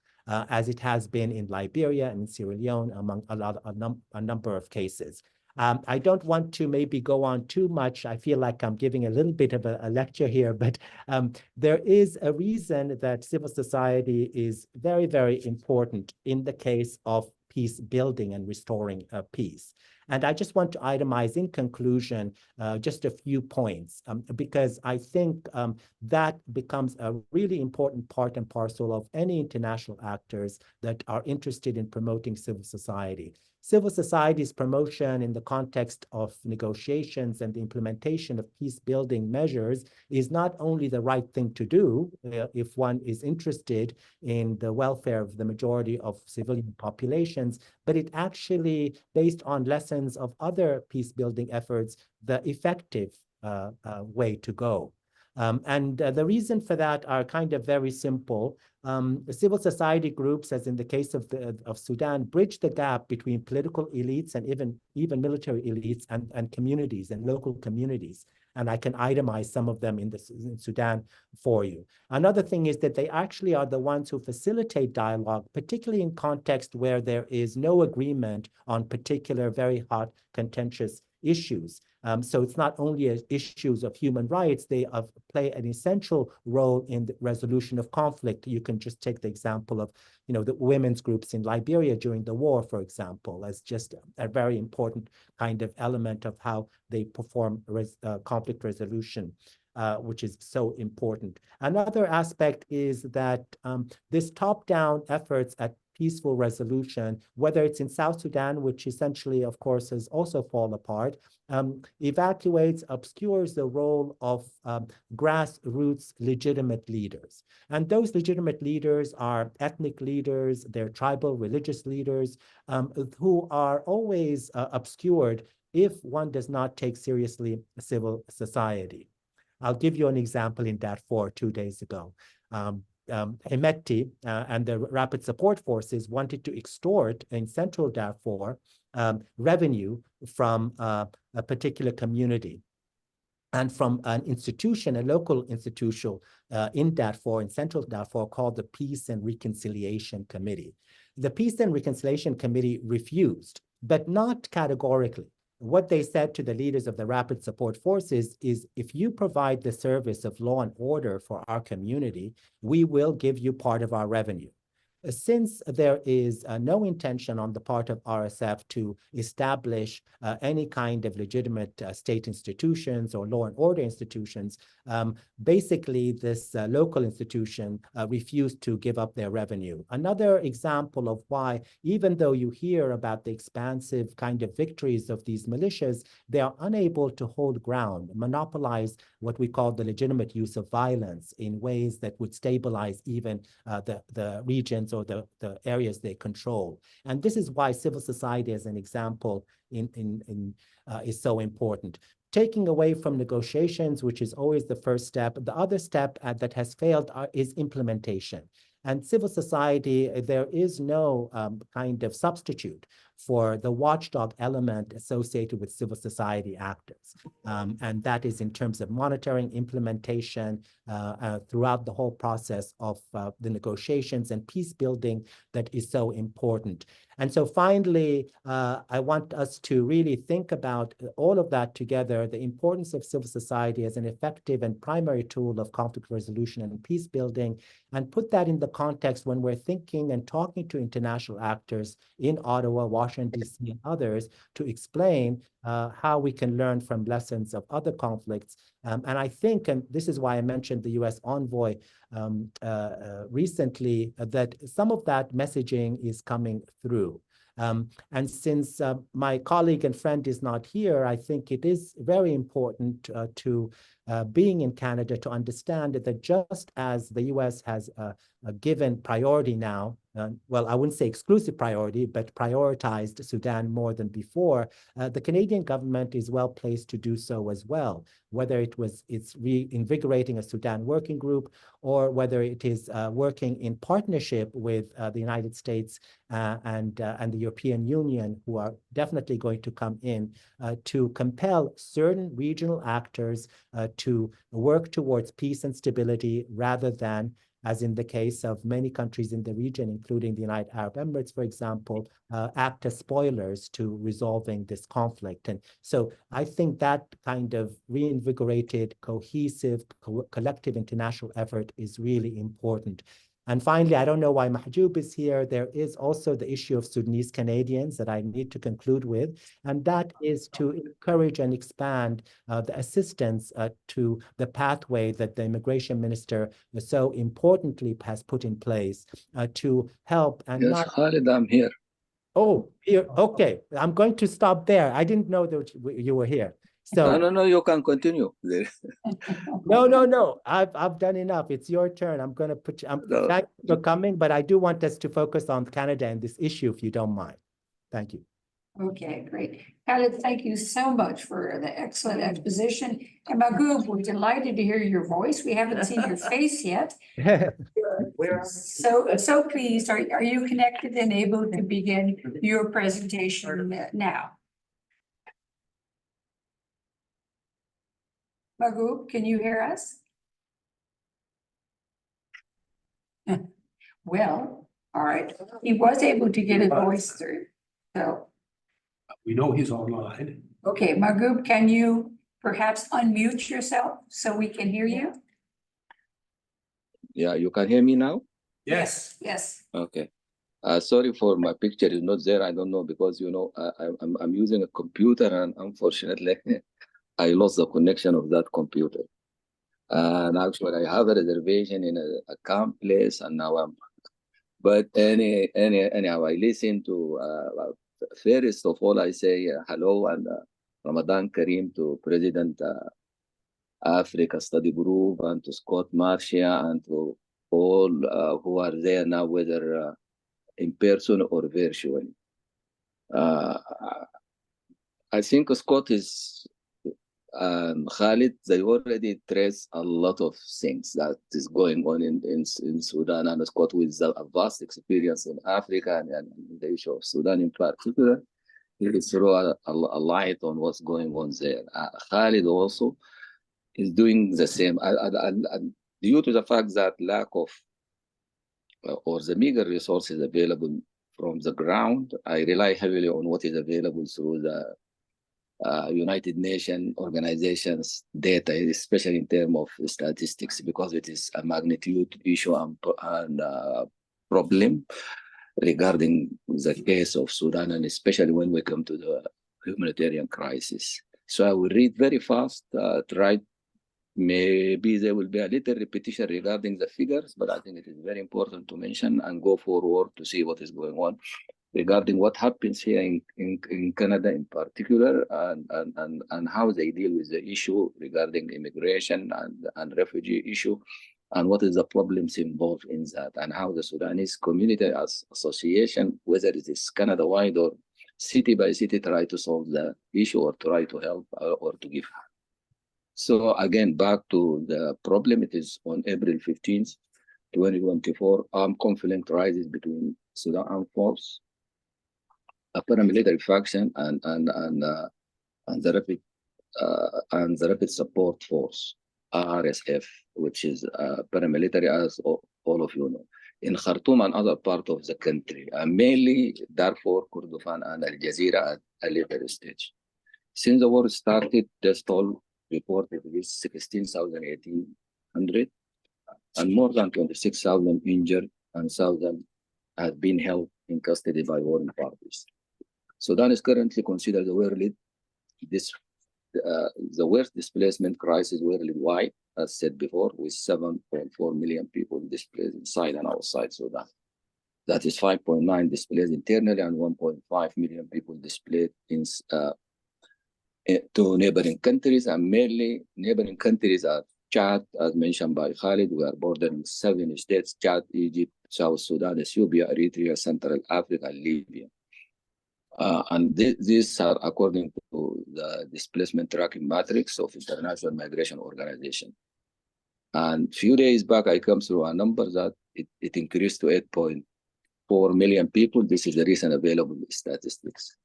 as it has been in Liberia and in Sierra Leone, among a number of cases. I don't want to maybe go on too much. I feel like I'm giving a little bit of a lecture here, but there is a reason that civil society is very, very important in the case of peace building and restoring peace. And I just want to itemize in conclusion just a few points, because I think that becomes a really important part and parcel of any international actors that are interested in promoting civil society. Civil society's promotion in the context of negotiations and the implementation of peace-building measures is not only the right thing to do if one is interested in the welfare of the majority of civilian populations, but it actually, based on lessons of other peace-building efforts, the effective way to go. The reason for that are kind of very simple. The civil society groups, as in the case of Sudan, bridge the gap between political elites and even military elites and communities and local communities. And I can itemize some of them in Sudan for you. Another thing is that they actually are the ones who facilitate dialogue, particularly in context where there is no agreement on particular very hot, contentious issues. So it's not only issues of human rights, they play an essential role in the resolution of conflict. You can just take the example of, the women's groups in Liberia during the war, for example, as just a very important kind of element of how they perform conflict resolution, which is so important. Another aspect is that this top-down efforts at peaceful resolution, whether it's in South Sudan, which essentially, of course, has also fallen apart, evacuates, obscures the role of grassroots legitimate leaders. And those legitimate leaders are ethnic leaders, they're tribal religious leaders, who are always obscured if one does not take seriously civil society. I'll give you an example in Darfur 2 days ago. Hemeti and the Rapid Support Forces wanted to extort in central Darfur revenue from a particular community and from an institution, a local institution in Darfur, in central Darfur, called the Peace and Reconciliation Committee. The Peace and Reconciliation Committee refused, but not categorically. What they said to the leaders of the Rapid Support Forces is, if you provide the service of law and order for our community, we will give you part of our revenue. Since there is no intention on the part of RSF to establish any kind of legitimate state institutions or law and order institutions, basically this local institution refused to give up their revenue. Another example of why, even though you hear about the expansive kind of victories of these militias, they are unable to hold ground, monopolize what we call the legitimate use of violence in ways that would stabilize even the regions or the areas they control. And this is why civil society, as an example, is so important. Taking away from negotiations, which is always the first step, the other step that has failed is implementation. And civil society, there is no kind of substitute for the watchdog element associated with civil society actors. And that is in terms of monitoring, implementation throughout the whole process of the negotiations and peace building that is so important. And so finally, I want us to really think about all of that together, the importance of civil society as an effective and primary tool of conflict resolution and peace building, and put that in the context when we're thinking and talking to international actors in Ottawa, Washington, D.C., and others to explain how we can learn from lessons of other conflicts. And I think, and this is why I mentioned the U.S. envoy recently, that some of that messaging is coming through. And since my colleague and friend is not here, I think it is very important to being in Canada to understand that just as the U.S. has a given priority now, well, I wouldn't say exclusive priority, but prioritized Sudan more than before, the Canadian government is well placed to do so as well, whether it's reinvigorating a Sudan working group or whether it is working in partnership with the United States and the European Union, who are definitely going to come in to compel certain regional actors to work towards peace and stability rather than, as in the case of many countries in the region, including the United Arab Emirates, for example, act as spoilers to resolving this conflict. And so I think that kind of reinvigorated, cohesive, collective international effort is really important. And finally, I don't know why Mahjoub is here. There is also the issue of Sudanese Canadians that I need to conclude with, and that is to encourage and expand the assistance to the pathway that the immigration minister so importantly has put in place to help and Yes, not. Khalid, I'm here. Oh, here. Okay, I'm going to stop there. I didn't know that you were here. So No, you can continue. No. I've done enough. It's your turn. I'm going to put you. No. Thank you for coming, but I do want us to focus on Canada and this issue, if you don't mind. Thank you. Okay, great. Khaled, thank you so much for the excellent exposition. And Magoob, we're delighted to hear your voice. We haven't seen your face yet. Where are So pleased, are you connected and able to begin your presentation now? Magoob, can you hear us? Well, all right, he was able to get his voice through, so, We know he's online. okay, Magoob, can you perhaps unmute yourself so we can hear you? Yeah, you can hear me now? Yes. Yes, Okay. Sorry for my picture is not there. I don't know because I'm using a computer and unfortunately I lost the connection of that computer. And actually I have a reservation in a camp place and now but anyhow I listen to first of all I say hello and Ramadan Kareem to President Africa Study Group and to Scott Marcia and to all who are there now, whether in person or virtually. I think Scott is Khalid, they already trace a lot of things that is going on in Sudan, and Scott with a vast experience in Africa and the issue of Sudan in particular. He will throw a light on what's going on there. Khalid also is doing the same. And due to the fact that lack of or the meager resources available from the ground, I rely heavily on what is available through the United Nations organizations data, especially in terms of statistics, because it is a magnitude issue and problem regarding the case of Sudan, and especially when we come to the humanitarian crisis. So I will read very fast, maybe there will be a little repetition regarding the figures, but I think it is very important to mention and go forward to see what is going on regarding what happens here in Canada in particular, and how they deal with the issue regarding immigration and refugee issue, and what is the problems involved in that, and how the Sudanese community as association, whether it is Canada-wide or city by city, try to solve the issue or try to help or to give help. So again, back to the problem, it is on April 15th, 2024, armed conflict rises between Sudan Armed Force, a paramilitary faction, and the Rapid Support Force, RSF, which is paramilitary, as all of you know, in Khartoum and other parts of the country, mainly Darfur, Kordofan, and Al Jazeera at a later stage. Since the war started, the toll reported is 16,100, and more than 26,000 injured and 1,000 have been held in custody by warring parties. Sudan is currently considered the worst displacement crisis worldwide, as said before, with 7.4 million people displaced inside and outside Sudan. That is 5.9 displaced internally and 1.5 million people displaced to neighboring countries, and mainly neighboring countries are Chad, as mentioned by Khalid. We are bordering 7 states: Chad, Egypt, South Sudan, Ethiopia, Eritrea, Central Africa, and Libya. And these are according to the displacement tracking matrix of International Migration Organization. And a few days back, I come through a number that it increased to 8.4 million people. This is the recent available statistics.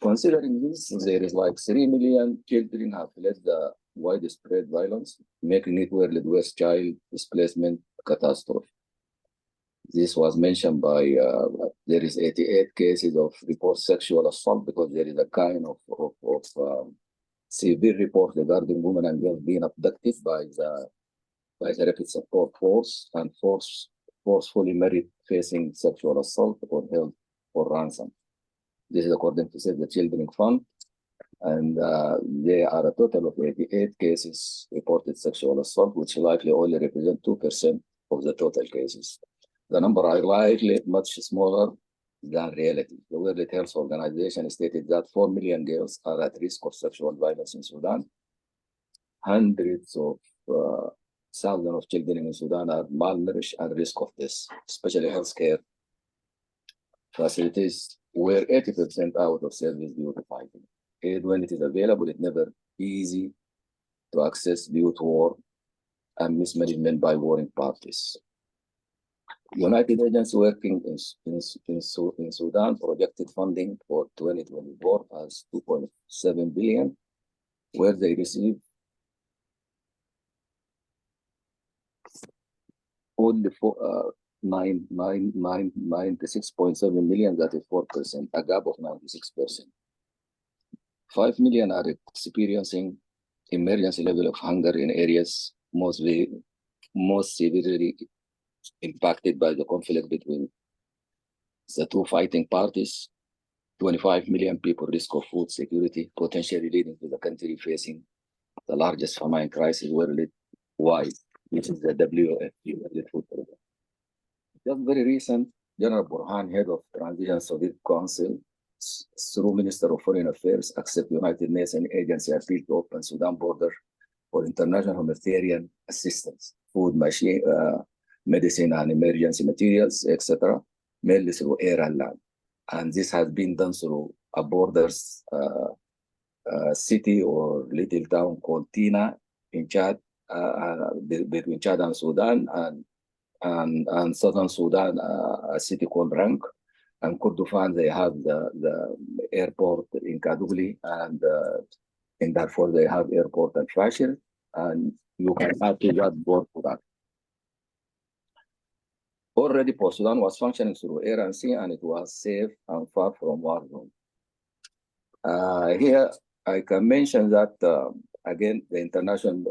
Considering this, there is like 3 million children have fled the widespread violence, making it world's worst child displacement catastrophe. This was mentioned by, there is 88 cases of reported sexual assault, because there is a kind of severe report regarding women and girls being abducted by the Rapid Support Force and forcefully married facing sexual assault or held for ransom. This is according to Save the Children Fund, and there are a total of 88 cases reported sexual assault, which likely only represent 2% of the total cases. The number are likely much smaller than reality. The World Health Organization stated that 4 million girls are at risk of sexual violence in Sudan. Hundreds of thousands of children in Sudan are malnourished and at risk of this, especially healthcare facilities were 80% out of service due to fighting. Aid, when it is available, it's never easy to access due to war and mismanagement by warring parties. United Nations working in Sudan projected funding for 2024 as 2.7 billion, where they received only 96.7 million, that is 4%, a gap of 96%. 5 million are experiencing emergency level of hunger in areas most severely impacted by the conflict between the two fighting parties. 25 million people risk of food security, potentially leading to the country facing the largest famine crisis worldwide, which is the WFP, World Food Program. Just very recent, General Burhan, head of Transition Soviet Council, through Minister of Foreign Affairs, accept United Nations agency appeal to open Sudan border for international humanitarian assistance, food, medicine and emergency materials, etc., mainly through air and land. And this has been done through a borders city or little town called Tina in Chad, between Chad and Sudan, and southern Sudan, a city called Rank. And Kordofan, they have the airport in Kadugli, and in Darfur, they have airport at Fashir, and you can add to that board for that. Already, Port Sudan was functioning through air and sea, and it was safe and far from war zone. Here, I can mention that, again, the International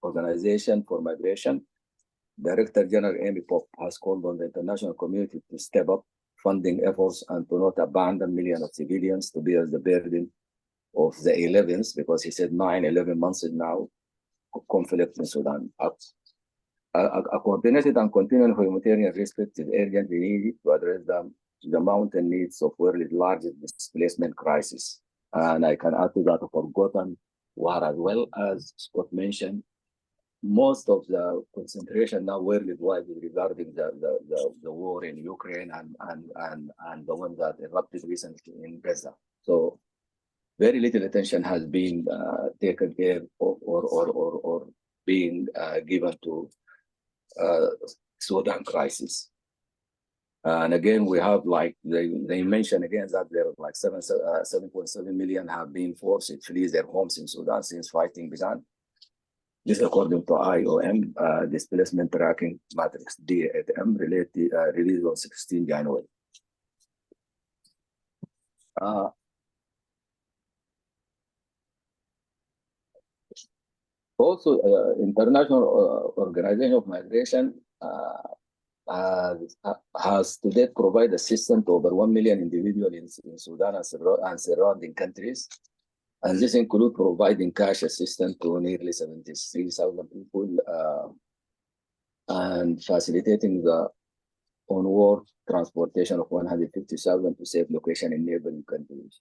Organization for Migration, Director General Amy Pop has called on the international community to step up funding efforts and to not abandon millions of civilians to bear the burden of the 11th, because he said 11 months now of conflict in Sudan. A coordinated and continuing humanitarian response is urgently needed to address the mounting needs of world's largest displacement crisis. And I can add to that forgotten war as well. As Scott mentioned, most of the concentration now worldwide is regarding the war in Ukraine and the one that erupted recently in Gaza. So very little attention has been taken care of or being given to Sudan crisis. And again, we have, like they mentioned again that there are like 7.7 million have been forced to flee their homes in Sudan since fighting began. This according to IOM displacement tracking matrix DAM released on 16 January. Also, International Organization of Migration has to date provided assistance to over 1 million individuals in Sudan and surrounding countries. And this includes providing cash assistance to nearly 73,000 people and facilitating the onward transportation of 150,000 to safe location in neighboring countries.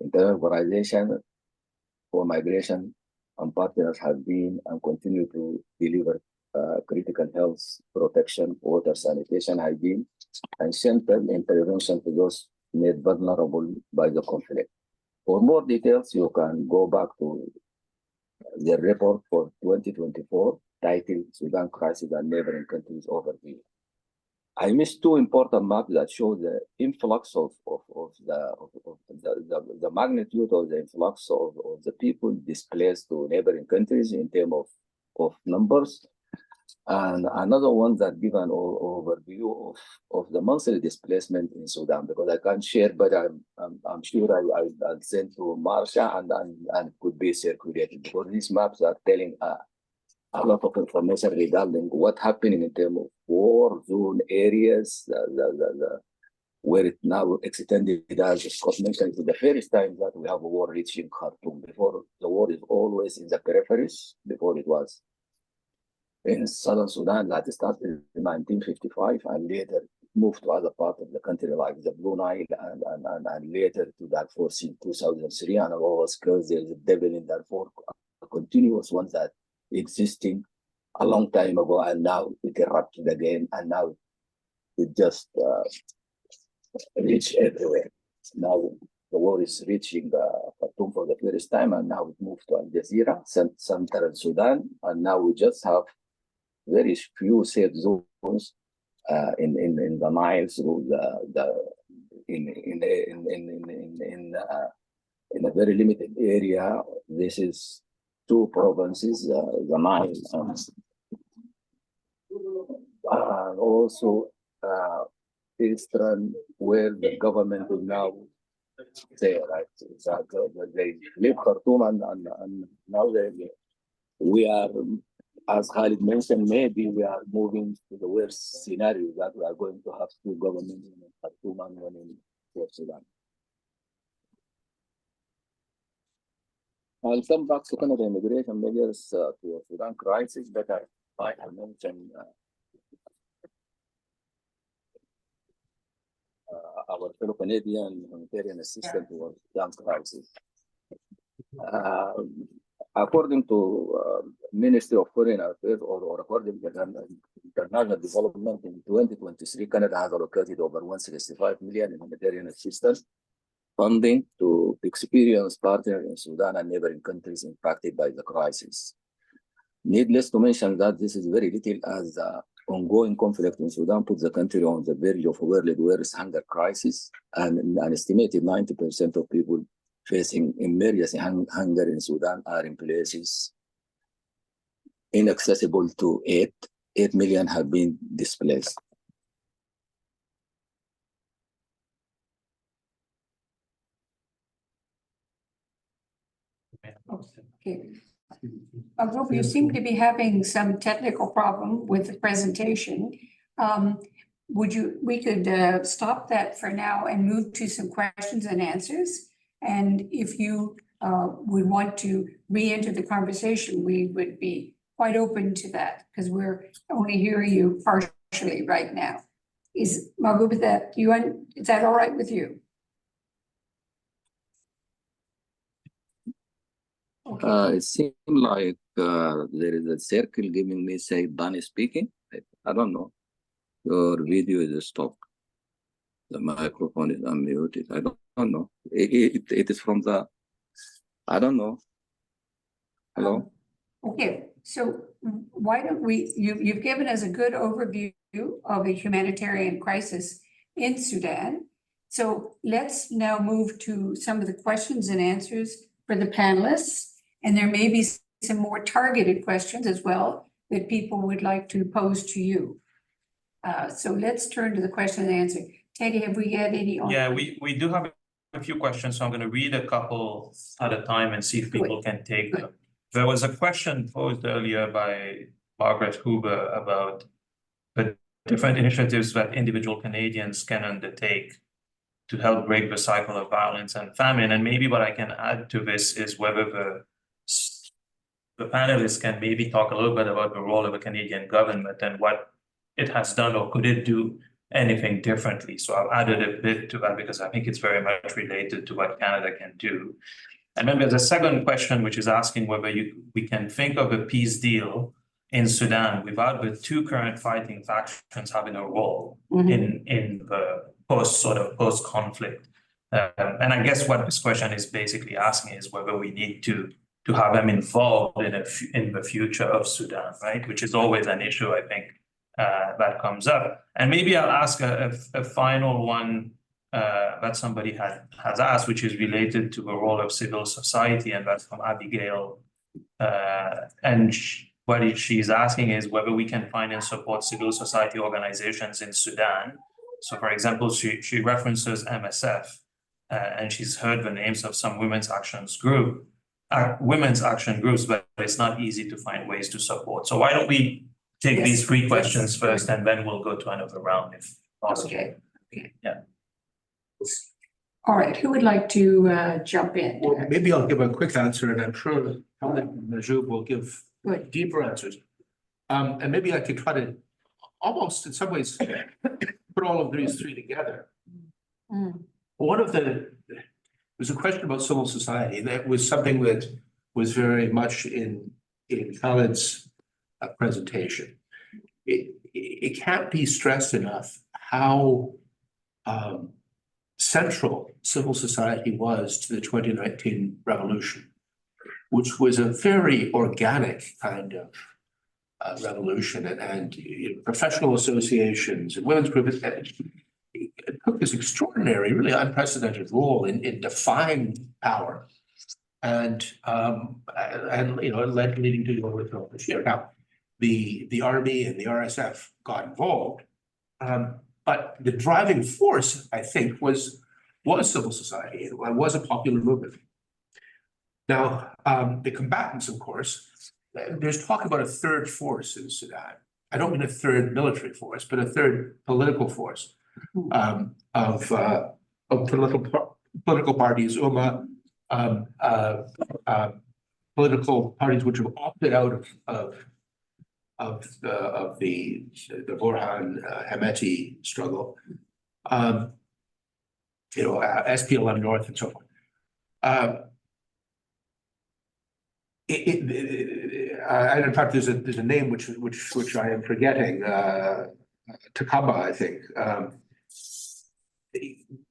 International Organization for Migration and partners have been and continue to deliver critical health protection, water, sanitation, hygiene, and shelter intervention to those made vulnerable by the conflict. For more details, you can go back to the report for 2024 titled Sudan Crisis and Neighboring Countries Overview. I missed two important maps that show the influx of the magnitude of the influx of the people displaced to neighboring countries in terms of numbers. And another one that give an overview of the monthly displacement in Sudan, because I can't share, but I'm sure I'll send to Marsha and could be circulated, because these maps are telling a lot of information regarding what happening in terms of war zone areas, where it now extended, as Scott mentioned, it's the first time that we have a war reaching Khartoum. Before, the war is always in the peripheries, before it was in southern Sudan that started in 1955 and later moved to other parts of the country like the Blue Nile and later to Darfur in 2003, and always because there's a devil in Darfur, a continuous one that existing a long time ago, and now it erupted again, and now it just reach everywhere. Now the war is reaching Khartoum for the first time, and now it moved to Al Jazeera, central Sudan, and now we just have very few safe zones in the Nile through in a very limited area. This is two provinces, the Nile and also Eastern, where the government is now there, right? They leave Khartoum and now we are, as Khalid mentioned, maybe we are moving to the worst scenario that we are going to have two governments in Khartoum and one in South Sudan. I'll come back to Canada immigration measures to the Sudan crisis, but I mentioned our fellow Canadian humanitarian assistant was Sudan crisis. According to Ministry of Foreign Affairs or according to international development in 2023, Canada has allocated over 165 million in humanitarian assistance funding to experienced partners in Sudan and neighboring countries impacted by the crisis. Needless to mention that this is very little, as the ongoing conflict in Sudan puts the country on the verge of a world's hunger crisis, and an estimated 90% of people facing emergency hunger in Sudan are in places inaccessible to 8 million have been displaced. Okay. Group, you seem to be having some technical problem with the presentation. We could stop that for now and move to some questions and answers. And if you would want to re-enter the conversation, we would be quite open to that because we're only hearing you partially right now. Is Mahbub, is that all right with you? Okay. It seems like there is a circle giving me say Danny speaking. I don't know. Your video is stopped. The microphone is unmuted. I don't know. It is from the, I don't know. Hello? Okay, so why don't you've given us a good overview of the humanitarian crisis in Sudan. So let's now move to some of the questions and answers for the panelists. And there may be some more targeted questions as well that people would like to pose to you. So let's turn to the question and answer. Teddy, have we had any? Yeah, we do have a few questions, so I'm going to read a couple at a time and see if people can take them. There was a question posed earlier by Margaret Huber about the different initiatives that individual Canadians can undertake to help break the cycle of violence and famine. And maybe what I can add to this is whether the panelists can maybe talk a little bit about the role of the Canadian government and what it has done, or could it do anything differently. So I've added a bit to that because I think it's very much related to what Canada can do. And then there's a second question, which is asking whether we can think of a peace deal in Sudan without the two current fighting factions having a role in the post-conflict. And I guess what this question is basically asking is whether we need to have them involved in the future of Sudan, right? Which is always an issue, I think, that comes up. And maybe I'll ask a final one that somebody has asked, which is related to the role of civil society, and that's from Abigail. And what she's asking is whether we can find and support civil society organizations in Sudan. So, for example, she references MSF, and she's heard the names of some women's action groups, but it's not easy to find ways to support. So why don't we take these three questions first, and then we'll go to another round if possible. Okay. Yeah. All right, who would like to jump in? Well, maybe I'll give a quick answer, and I'm sure Mahjoob will give Good. deeper answers. And maybe I could try to almost in some ways put all of these three together. One of was a question about civil society. That was something that was very much in Khalid's presentation. It can't be stressed enough how central civil society was to the 2019 revolution, which was a very organic kind of revolution, and you know, professional associations and women's groups. It took this extraordinary, really unprecedented role in defying power, and you know, it leading to the overthrow of Bashir. Now, the army and the RSF got involved, but the driving force, I think, was civil society. It was a popular movement. Now, the combatants, of course, there's talk about a third force in Sudan. I don't mean a third military force, but a third political force of political parties, political parties which have opted out of the Burhan Hemeti struggle, you know, SPLM North and so forth. In fact, there's a name which I am forgetting, Takaba, I think.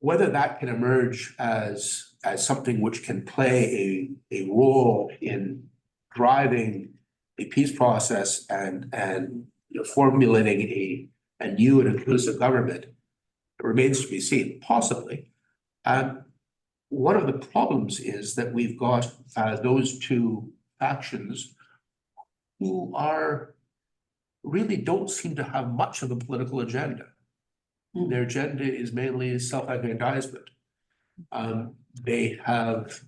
Whether that can emerge as something which can play a role in driving a peace process and you know, formulating a new and inclusive government remains to be seen, possibly. One of the problems is that we've got those two factions who really don't seem to have much of a political agenda. Their agenda is mainly self-aggrandizement. They have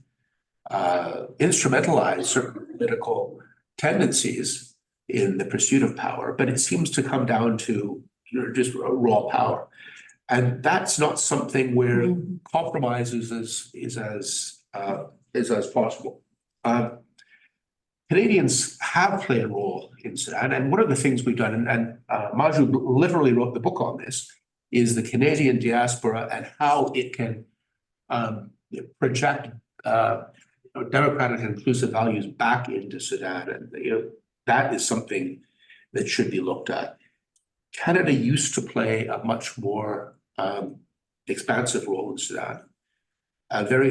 instrumentalized certain political tendencies in the pursuit of power, but it seems to come down to, you know, just raw power. And that's not something where compromise is as possible. Canadians have played a role in Sudan, and one of the things we've done, and Maju literally wrote the book on this, is the Canadian diaspora and how it can project democratic and inclusive values back into Sudan, and you know, that is something that should be looked at. Canada used to play a much more expansive role in Sudan.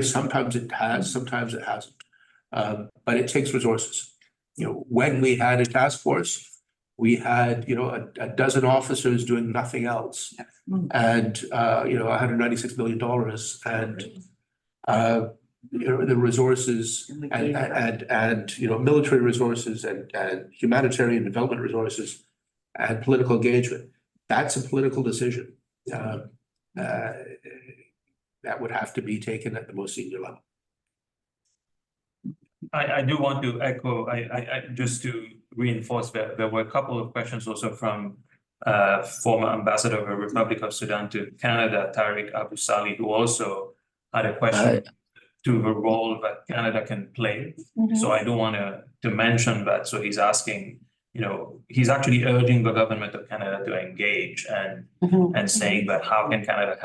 Sometimes it has, sometimes it hasn't. But it takes resources. You know, when we had a task force, we had, you know, a dozen officers doing nothing else, and you know, $196 million, and you know, the resources and you know, military resources and humanitarian development resources and political engagement. That's a political decision that would have to be taken at the most senior level. I do want to echo, I just to reinforce that there were a couple of questions also from former ambassador of the Republic of Sudan to Canada, Tariq Abu Sali, who also had a question to the role that Canada can play. So I do want to mention that. So he's asking, you know, he's actually urging the government of Canada to engage and saying that how can Canada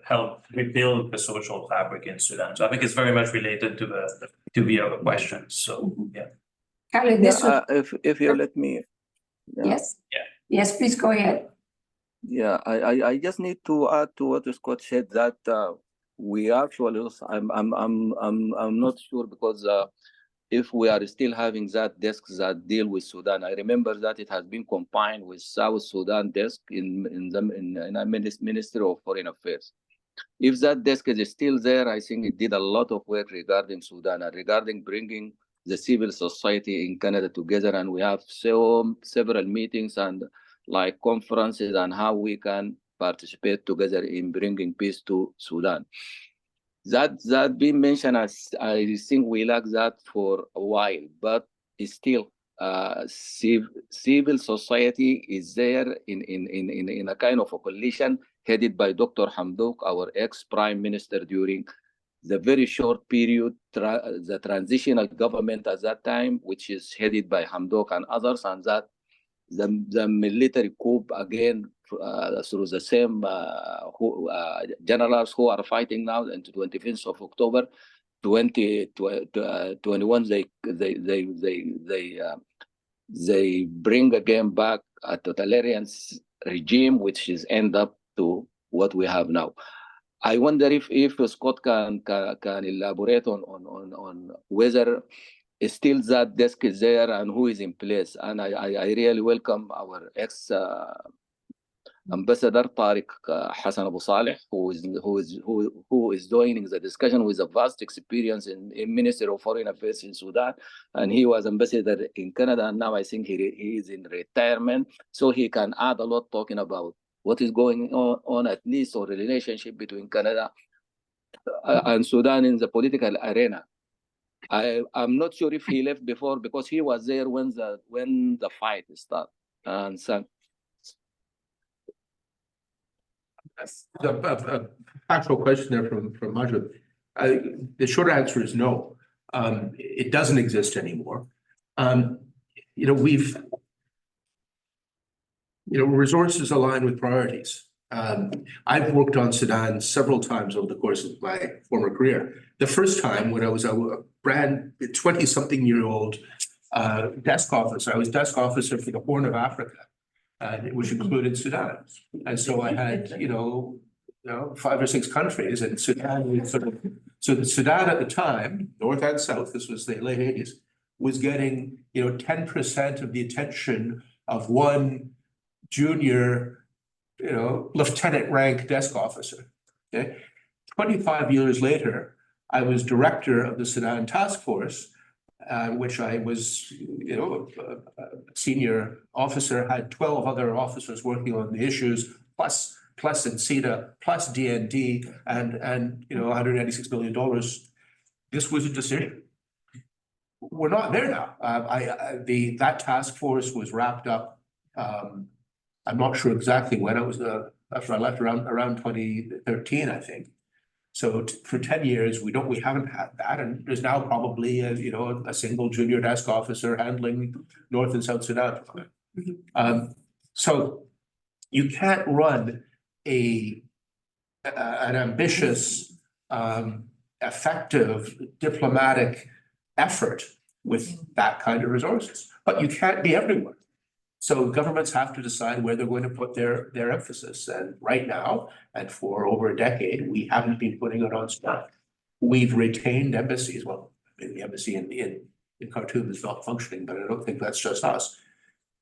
help rebuild the social fabric in Sudan. So I think it's very much related to the other questions. So yeah. Khaled, If you let me. Yes. Yeah. Yes, please go ahead. Yeah, I just need to add to what Scott said, that we actually, I'm not sure, because if we are still having that desk that deal with Sudan, I remember that it has been combined with South Sudan desk in the Ministry of Foreign Affairs. If that desk is still there, I think it did a lot of work regarding Sudan and regarding bringing the civil society in Canada together, and we have several meetings and like conferences on how we can participate together in bringing peace to Sudan. That being mentioned, as I think we lack that for a while, but still civil society is there in a kind of a coalition headed by Dr. Hamdok, our ex-prime minister, during the very short period, the transitional government at that time, which is headed by Hamdok and others, and that the military coup again through the same generals who are fighting now into 25th of October 2021, they bring again back a totalitarian regime, which is end up to what we have now. I wonder if Scott can elaborate on whether still that desk is there and who is in place. And I really welcome our ex Ambassador Tariq Hassan Abu Saleh, who is joining the discussion with a vast experience in Ministry of Foreign Affairs in Sudan, and he was ambassador in Canada, and now I think he is in retirement, so he can add a lot talking about what is going on at least, or the relationship between Canada and Sudan in the political arena. I'm not sure if he left before, because he was there when the fight started. And so, A factual question there from Majid. The short answer is no. It doesn't exist anymore. Resources align with priorities. I've worked on Sudan several times over the course of my former career. The first time, when I was a brand 20-something-year-old desk officer, I was desk officer for the Horn of Africa, which included Sudan. And so I had, 5 or 6 countries, and Sudan was so Sudan at the time, North and South, this was the late 80s, was getting, 10% of the attention of one junior, lieutenant rank desk officer. Okay. 25 years later, I was director of the Sudan Task Force, which I was, a senior officer, had 12 other officers working on the issues, plus NCEDA, plus DND, and $196 billion. This was a decision. We're not there now. That task force was wrapped up. I'm not sure exactly when. It was after I left, around 2013, I think. So for 10 years, we haven't had that, and there's now probably a single junior desk officer handling North and South Sudan. So you can't run an ambitious, effective diplomatic effort with that kind of resources, but you can't be everywhere. So governments have to decide where they're going to put their emphasis. And right now, and for over a decade, we haven't been putting it on Sudan. We've retained embassies. Well, the embassy in Khartoum is not functioning, but I don't think that's just us.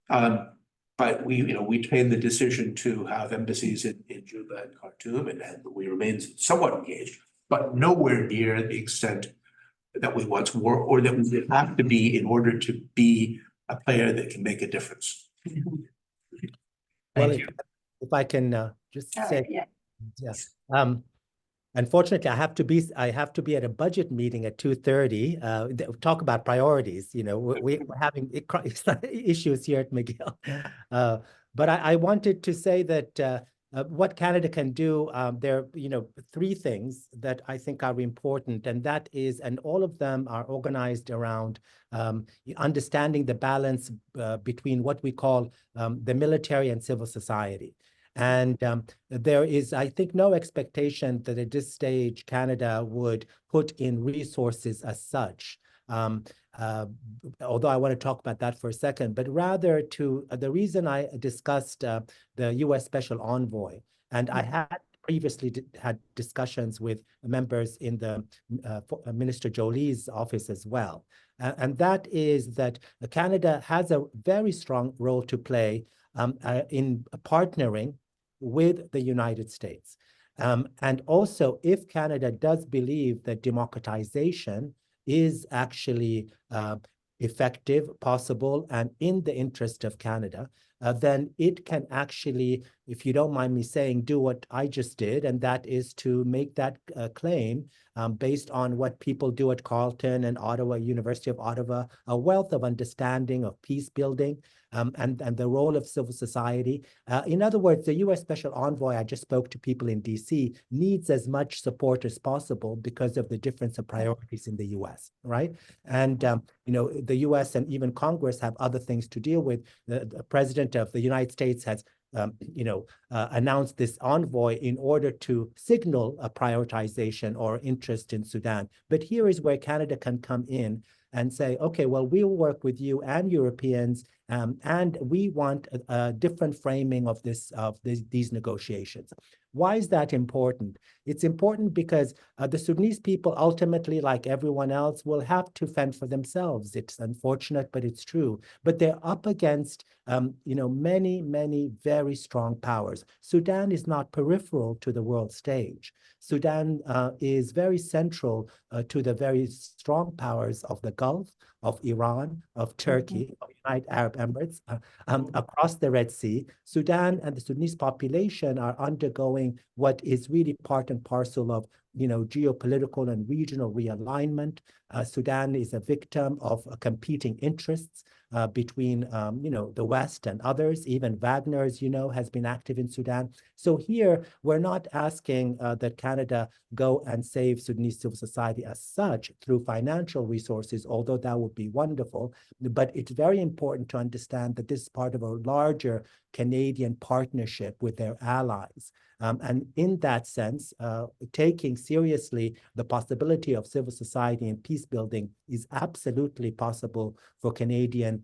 But we made the decision to have embassies in Juba and Khartoum, and we remain somewhat engaged, but nowhere near the extent that we once were, or that we would have to be in order to be a player that can make a difference. Well, Thank you. if I can just say, Yeah. yes. Unfortunately, I have to be at a budget meeting at 2:30. Talk about priorities. We're having issues here at McGill. But I wanted to say that what Canada can do, there are 3 things that I think are important, and that is, and all of them are organized around understanding the balance between what we call the military and civil society. And there is, I think, no expectation that at this stage Canada would put in resources as such. Although I want to talk about that for a second, but rather to the reason I discussed the U.S. Special Envoy, and I had previously had discussions with members in the Minister Jolie's office as well. And that is that Canada has a very strong role to play in partnering with the United States. And also, if Canada does believe that democratization is actually effective, possible, and in the interest of Canada, then it can actually, if you don't mind me saying, do what I just did, and that is to make that claim based on what people do at Carleton and Ottawa, University of Ottawa, a wealth of understanding of peace building and the role of civil society. In other words, the U.S. Special Envoy, I just spoke to people in D.C., needs as much support as possible because of the difference of priorities in the U.S., right? And, the U.S. and even Congress have other things to deal with. The President of the United States has announced this envoy in order to signal a prioritization or interest in Sudan. But here is where Canada can come in and say, okay, well, we'll work with you and Europeans, and we want a different framing of these negotiations. Why is that important? It's important because the Sudanese people ultimately, like everyone else, will have to fend for themselves. It's unfortunate, but it's true. But they're up against, many, many very strong powers. Sudan is not peripheral to the world stage. Sudan is very central to the very strong powers of the Gulf, of Iran, of Turkey, of United Arab Emirates, across the Red Sea. Sudan and the Sudanese population are undergoing what is really part and parcel of geopolitical and regional realignment. Sudan is a victim of competing interests between, the West and others. Even Wagner, as you know, has been active in Sudan. So here, we're not asking that Canada go and save Sudanese civil society as such through financial resources, although that would be wonderful. But it's very important to understand that this is part of a larger Canadian partnership with their allies. And in that sense, taking seriously the possibility of civil society and peace building is absolutely possible for Canadian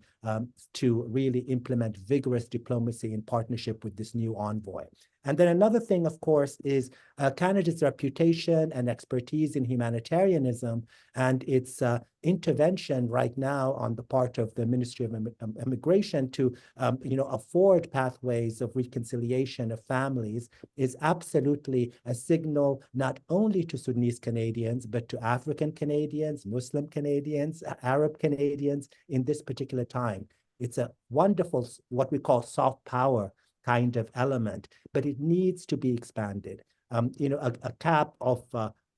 to really implement vigorous diplomacy in partnership with this new envoy. And then another thing, of course, is Canada's reputation and expertise in humanitarianism and its intervention right now on the part of the Ministry of Immigration to, afford pathways of reconciliation of families is absolutely a signal not only to Sudanese Canadians, but to African Canadians, Muslim Canadians, Arab Canadians in this particular time. It's a wonderful, what we call soft power kind of element, but it needs to be expanded. A cap of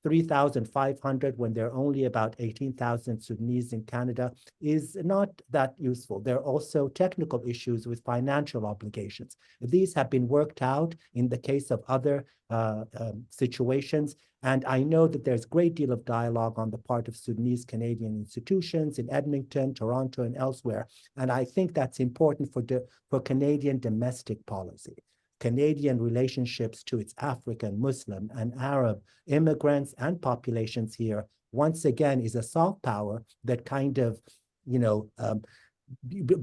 3,500 when there are only about 18,000 Sudanese in Canada is not that useful. There are also technical issues with financial obligations. These have been worked out in the case of other situations. And I know that there's a great deal of dialogue on the part of Sudanese Canadian institutions in Edmonton, Toronto, and elsewhere. And I think that's important for Canadian domestic policy. Canadian relationships to its African, Muslim, and Arab immigrants and populations here, once again, is a soft power that kind of,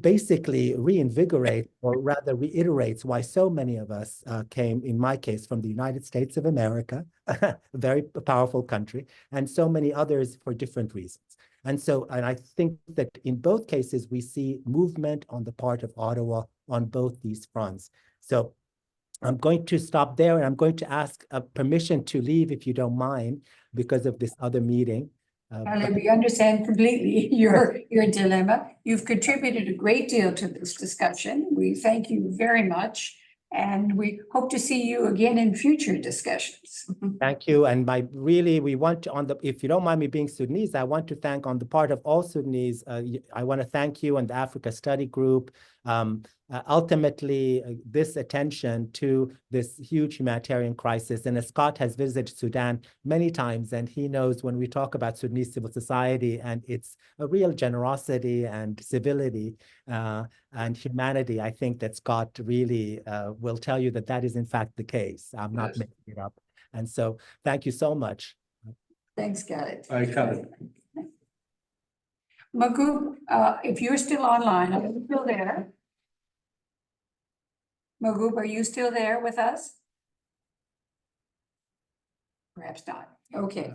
basically reinvigorate, or rather reiterates why so many of us came, in my case, from the United States of America, a very powerful country, and so many others for different reasons. And I think that in both cases, we see movement on the part of Ottawa on both these fronts. So I'm going to stop there, and I'm going to ask permission to leave, if you don't mind, because of this other meeting. We understand completely your dilemma. You've contributed a great deal to this discussion. We thank you very much, and we hope to see you again in future discussions. Thank you. And we want to, if you don't mind me being Sudanese, I want to thank on the part of all Sudanese, I want to thank you and the Africa Study Group. Ultimately, this attention to this huge humanitarian crisis, and Scott has visited Sudan many times, and he knows when we talk about Sudanese civil society and its a real generosity and civility and humanity, I think that Scott really will tell you that that is in fact the case. I'm not making it up. And so thank you so much. Thanks, Khaled. I Khaled. Magoo, if you're still online, are you still there? Magoo, are you still there with us? Perhaps not. Okay.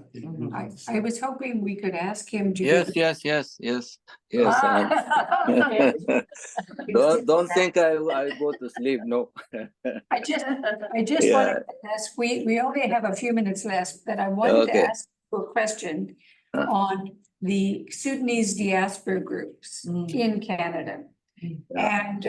I was hoping we could ask him to. Yes. Don't think I go to sleep. No. I just wanted to ask, we only have a few minutes left, but I wanted to ask you a question on the Sudanese diaspora groups in Canada. And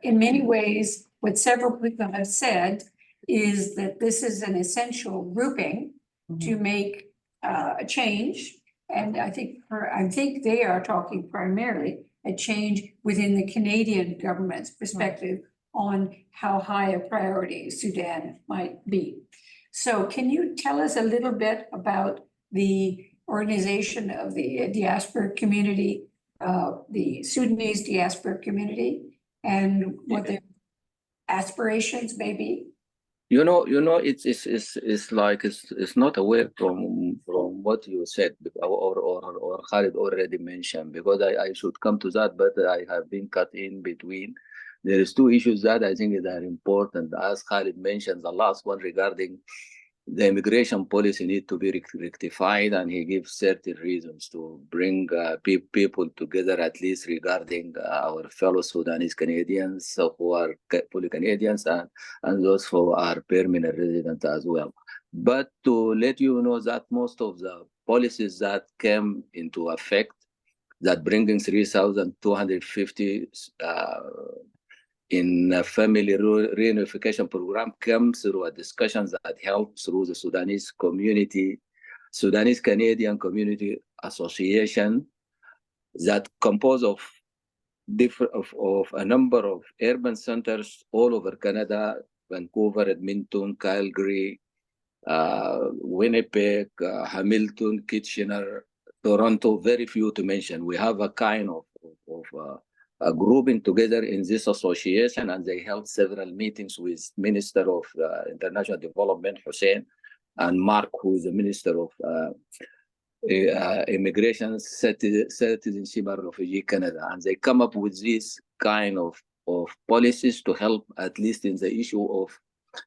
in many ways, what several people have said is that this is an essential grouping to make a change. And I think they are talking primarily a change within the Canadian government's perspective on how high a priority Sudan might be. So can you tell us a little bit about the organization of the diaspora community, the Sudanese diaspora community, and what their aspirations may be? It's like it's not away from what you said or Khalid already mentioned, because I should come to that, but I have been cut in between. there is two issues that I think are important. As Khalid mentioned, the last one regarding the immigration policy need to be rectified, and he gives certain reasons to bring people together, at least regarding our fellow Sudanese Canadians who are fully Canadians and those who are permanent residents as well. But to let you know that most of the policies that came into effect, that bringing 3,250 in a family reunification program comes through a discussion that helps through the Sudanese community, Sudanese Canadian Community Association, that compose of a number of urban centers all over Canada, Vancouver, Edmonton, Calgary, Winnipeg, Hamilton, Kitchener, Toronto, very few to mention. We have a kind of grouping together in this association, and they held several meetings with Minister of International Development, Hussein, and Mark, who is the Minister of Immigration, Citizenship, and Refugee Canada. And they come up with this kind of policies to help, at least in the issue of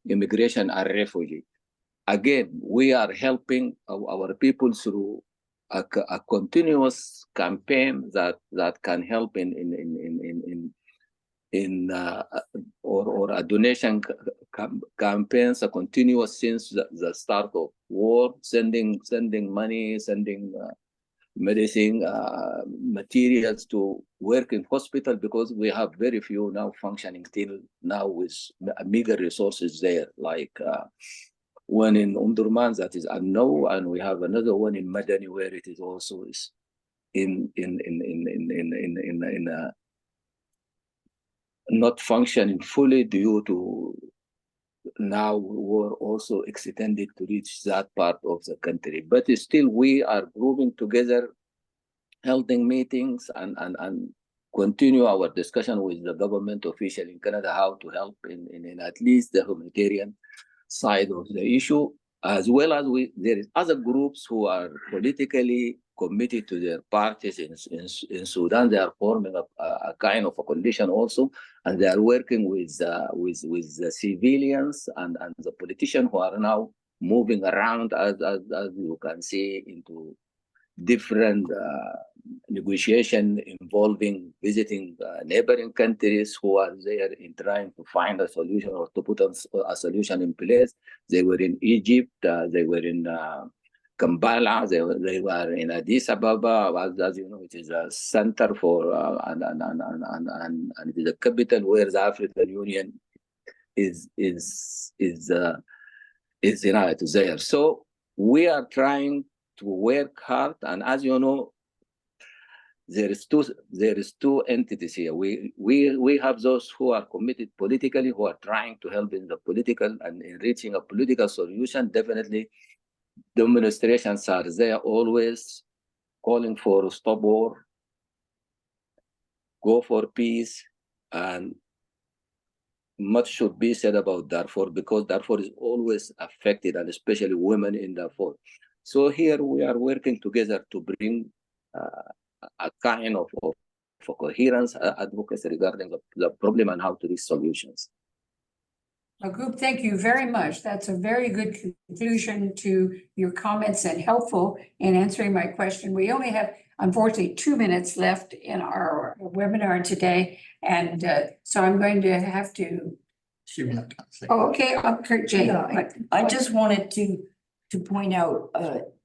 immigration and refugee. Again, we are helping our people through a continuous campaign that can help or a donation campaigns, a continuous since the start of war, sending money, sending medicine, materials to work in hospital, because we have very few now functioning till now with meager resources there, like one in Umdurman that is unknown, and we have another one in Madani where it is also is not functioning fully due to now war also extended to reach that part of the country. But still we are grouping together, holding meetings and continue our discussion with the government official in Canada how to help in at least the humanitarian side of the issue, as well as there is other groups who are politically committed to their parties in Sudan. They are forming a kind of a coalition also, and they are working with the civilians and the politicians who are now moving around, as you can see, into different negotiation involving visiting neighboring countries who are there in trying to find a solution or to put a solution in place. They were in Egypt, they were in Kampala, they were in Addis Ababa, as you know, it is a center for and it is a capital where the African Union is united there. So we are trying to work hard, and as you know, there is two entities here. We have those who are committed politically, who are trying to help in the political and in reaching a political solution. Definitely, demonstrations are there always calling for stop war, go for peace, and much should be said about Darfur, because Darfur is always affected, and especially women in Darfur. So here we are working together to bring a kind of coherence, advocacy regarding the problem and how to reach solutions. Group, thank you very much. That's a very good conclusion to your comments and helpful in answering my question. We only have, unfortunately, 2 minutes left in our webinar today. And so I'm going to have to. Oh, okay, Jane. Yeah, I just wanted to point out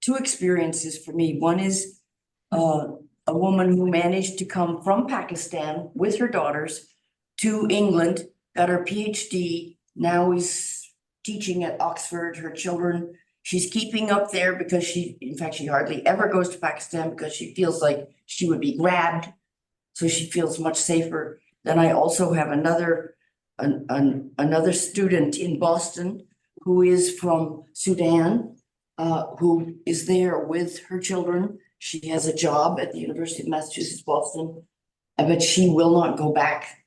two experiences for me. One is a woman who managed to come from Pakistan with her daughters to England, got her PhD, now is teaching at Oxford. Her children, she's keeping up there because she hardly ever goes to Pakistan because she feels like she would be grabbed. So she feels much safer. Then I also have another student in Boston who is from Sudan, who is there with her children. She has a job at the University of Massachusetts, Boston, but she will not go back.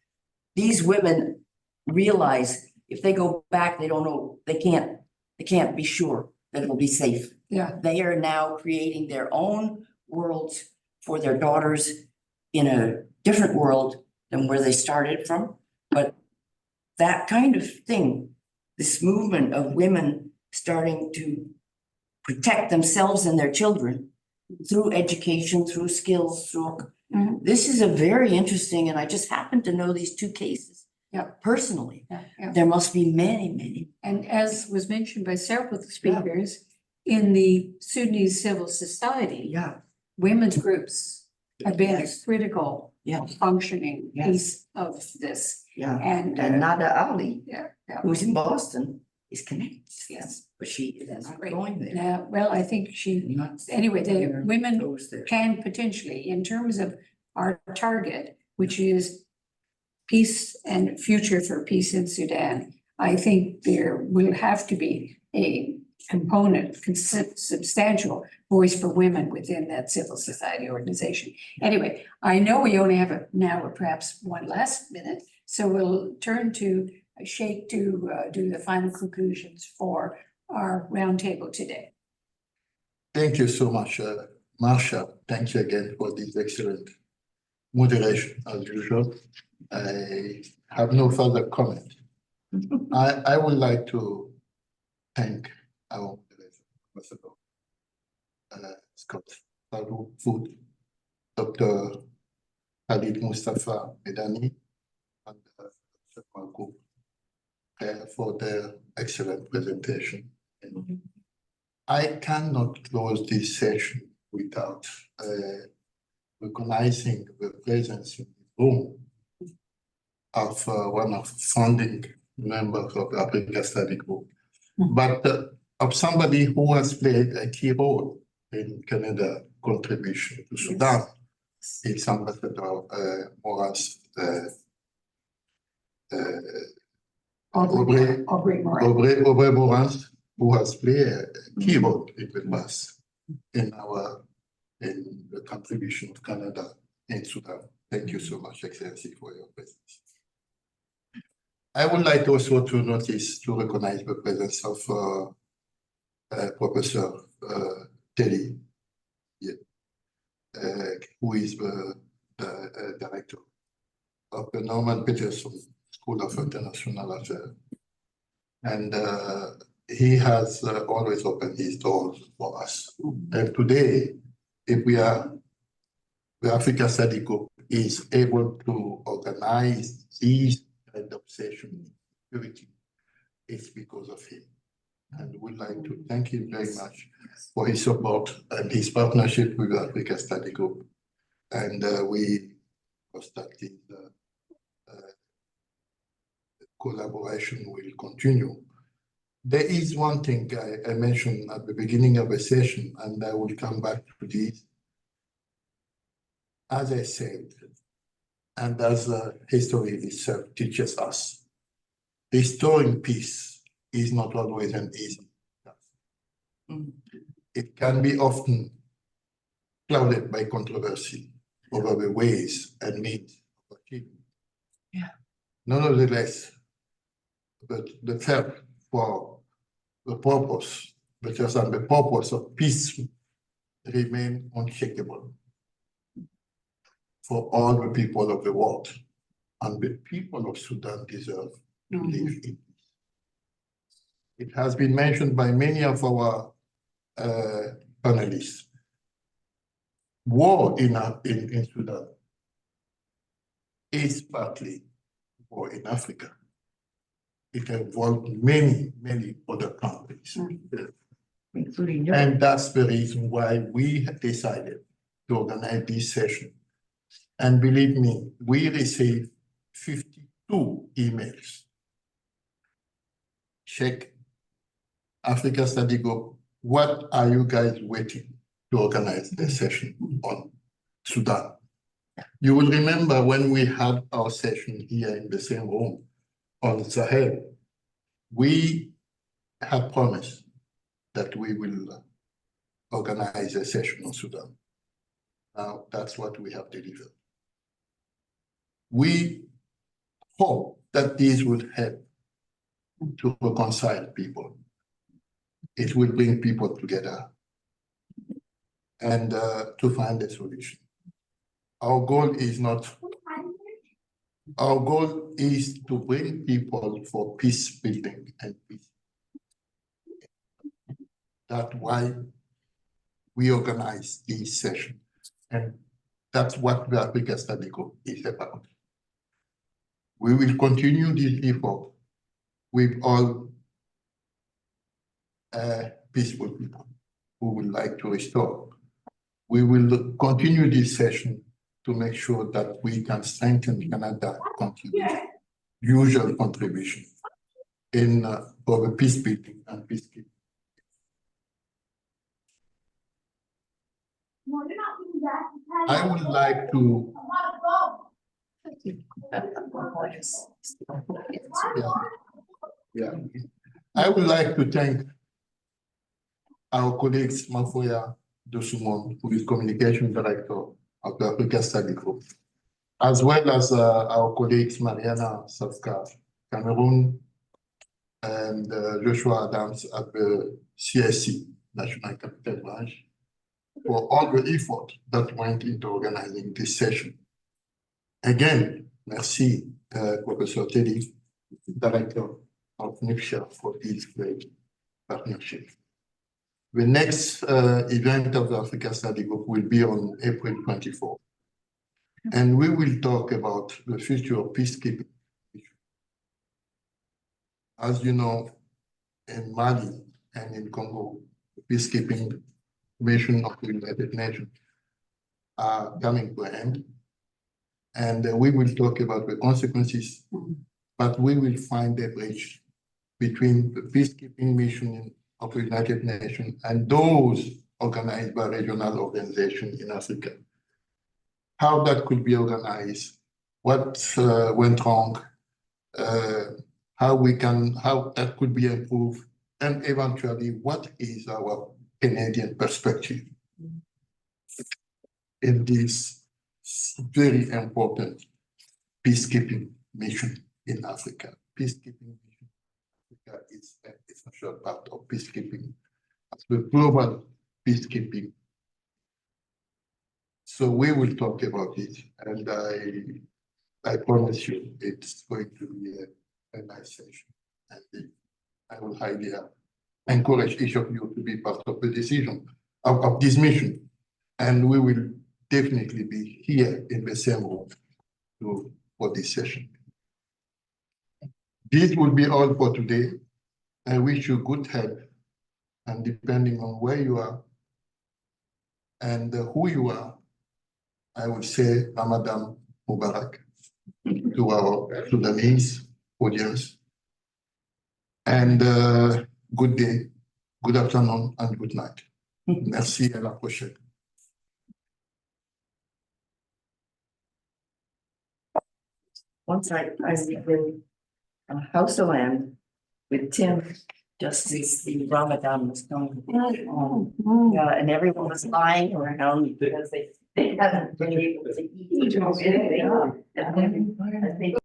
These women realize if they go back, they don't know, they can't be sure that it'll be safe. Yeah. They are now creating their own worlds for their daughters in a different world than where they started from. But that kind of thing, this movement of women starting to protect themselves and their children through education, through skills, through, this is a very interesting, and I just happen to know these two cases. Yeah. Personally, Yeah. there must be many. And as was mentioned by several of the speakers, in the Sudanese civil society, Yeah, women's groups have been a Yes. critical Yeah. functioning Yes. piece of this. yeah. And And Nada Ali, yeah, who's in Boston, is connected. Yes. But she is That's not great. going there. Now, well, I think she, Not anyway, the sticking her women toes there. can potentially, in terms of our target, which is peace and future for peace in Sudan, I think there will have to be a component, substantial voice for women within that civil society organization. Anyway, I know we only have now perhaps one last minute, so we'll turn to Sheikh to do the final conclusions for our roundtable today. Thank you so much, Marsha. Thank you again for this excellent moderation as usual. I have no further comment. I would like to thank our moderator, Scott Food, Dr. Khalid Mustafa Medani, and Group for their excellent presentation. I cannot close this session without recognizing the presence in the room of one of the founding members of the Africa Study Group, but of somebody who has played a key role in Canada's contribution to Sudan. It's Ambassador Moraz Aubrey Moraz, who has played a key role in the past in the contribution of Canada in Sudan. Thank you so much, Excellency, for your presence. I would like also to recognize the presence of Professor Telly, who is the director of the Norman Peterson School of International Affairs. And he has always opened his doors for us. And today, if the Africa Study Group is able to organize these kind of sessions, it's because of him. And we'd like to thank him very much for his support and his partnership with the Africa Study Group. And we constantly collaboration will continue. There is one thing I mentioned at the beginning of the session, and I will come back to this. As I said, and as history itself teaches us, restoring peace is not always an easy task. It can be often clouded by controversy over the ways and means of achievement. Nonetheless, but the third for the purpose, because and the purpose of peace remain unshakable for all the people of the world, and the people of Sudan deserve to live in peace. It has been mentioned by many of our panelists. War in Sudan is partly war in Africa. It involved many other countries. Including Europe. And that's the reason why we decided to organize this session. And believe me, we received 52 emails. Check Africa Study Group, what are you guys waiting to organize a session on Sudan? You will remember when we had our session here in the same room on Sahel, we have promised that we will organize a session on Sudan. Now, that's what we have delivered. We hope that this will help to reconcile people. It will bring people together and to find a solution. Our goal is not Our goal is to bring people for peace building and peace. That's why we organize this session. And that's what the Africa Study Group is about. We will continue this effort with all peaceful people who would like to restore. We will continue this session to make sure that we can strengthen Canada's usual contribution in for the peace building and peacekeeping. I would like to I would like to thank our colleagues Mafoya Dosumon, who is Communication Director of the Africa Study Group, as well as our colleagues Mariana Safka, Cameroon, and Joshua Adams at the CSC, National Capital Branch, for all the effort that went into organizing this session. Again, merci, Professor Teddy, Director of NIPSHA, for this great partnership. The next event of the Africa Study Group will be on April 24th. And we will talk about the future of peacekeeping. As you know, in Mali and in Congo, the peacekeeping mission of the United Nations are coming to an end. And we will talk about the consequences, but we will find a bridge between the peacekeeping mission of the United Nations and those organized by regional organizations in Africa. How that could be organized, what went wrong, how that could be improved, and eventually what is our Canadian perspective in this very important peacekeeping mission in Africa. Peacekeeping mission in Africa is an essential part of peacekeeping, the global peacekeeping. So we will talk about it, and I promise you it's going to be a nice session. And I will highly encourage each of you to be part of the decision of this mission. And we will definitely be here in the same room for this session. This will be all for today. I wish you good health, and depending on where you are and who you are, I would say Ramadan Mubarak to our Sudanese audience. And good day, good afternoon, and good night. Merci, à la prochaine. Once I was in House of Land with Tim, just as the Ramadan was coming. Yeah, and everyone was lying around because they hadn't been able to eat anything. And then,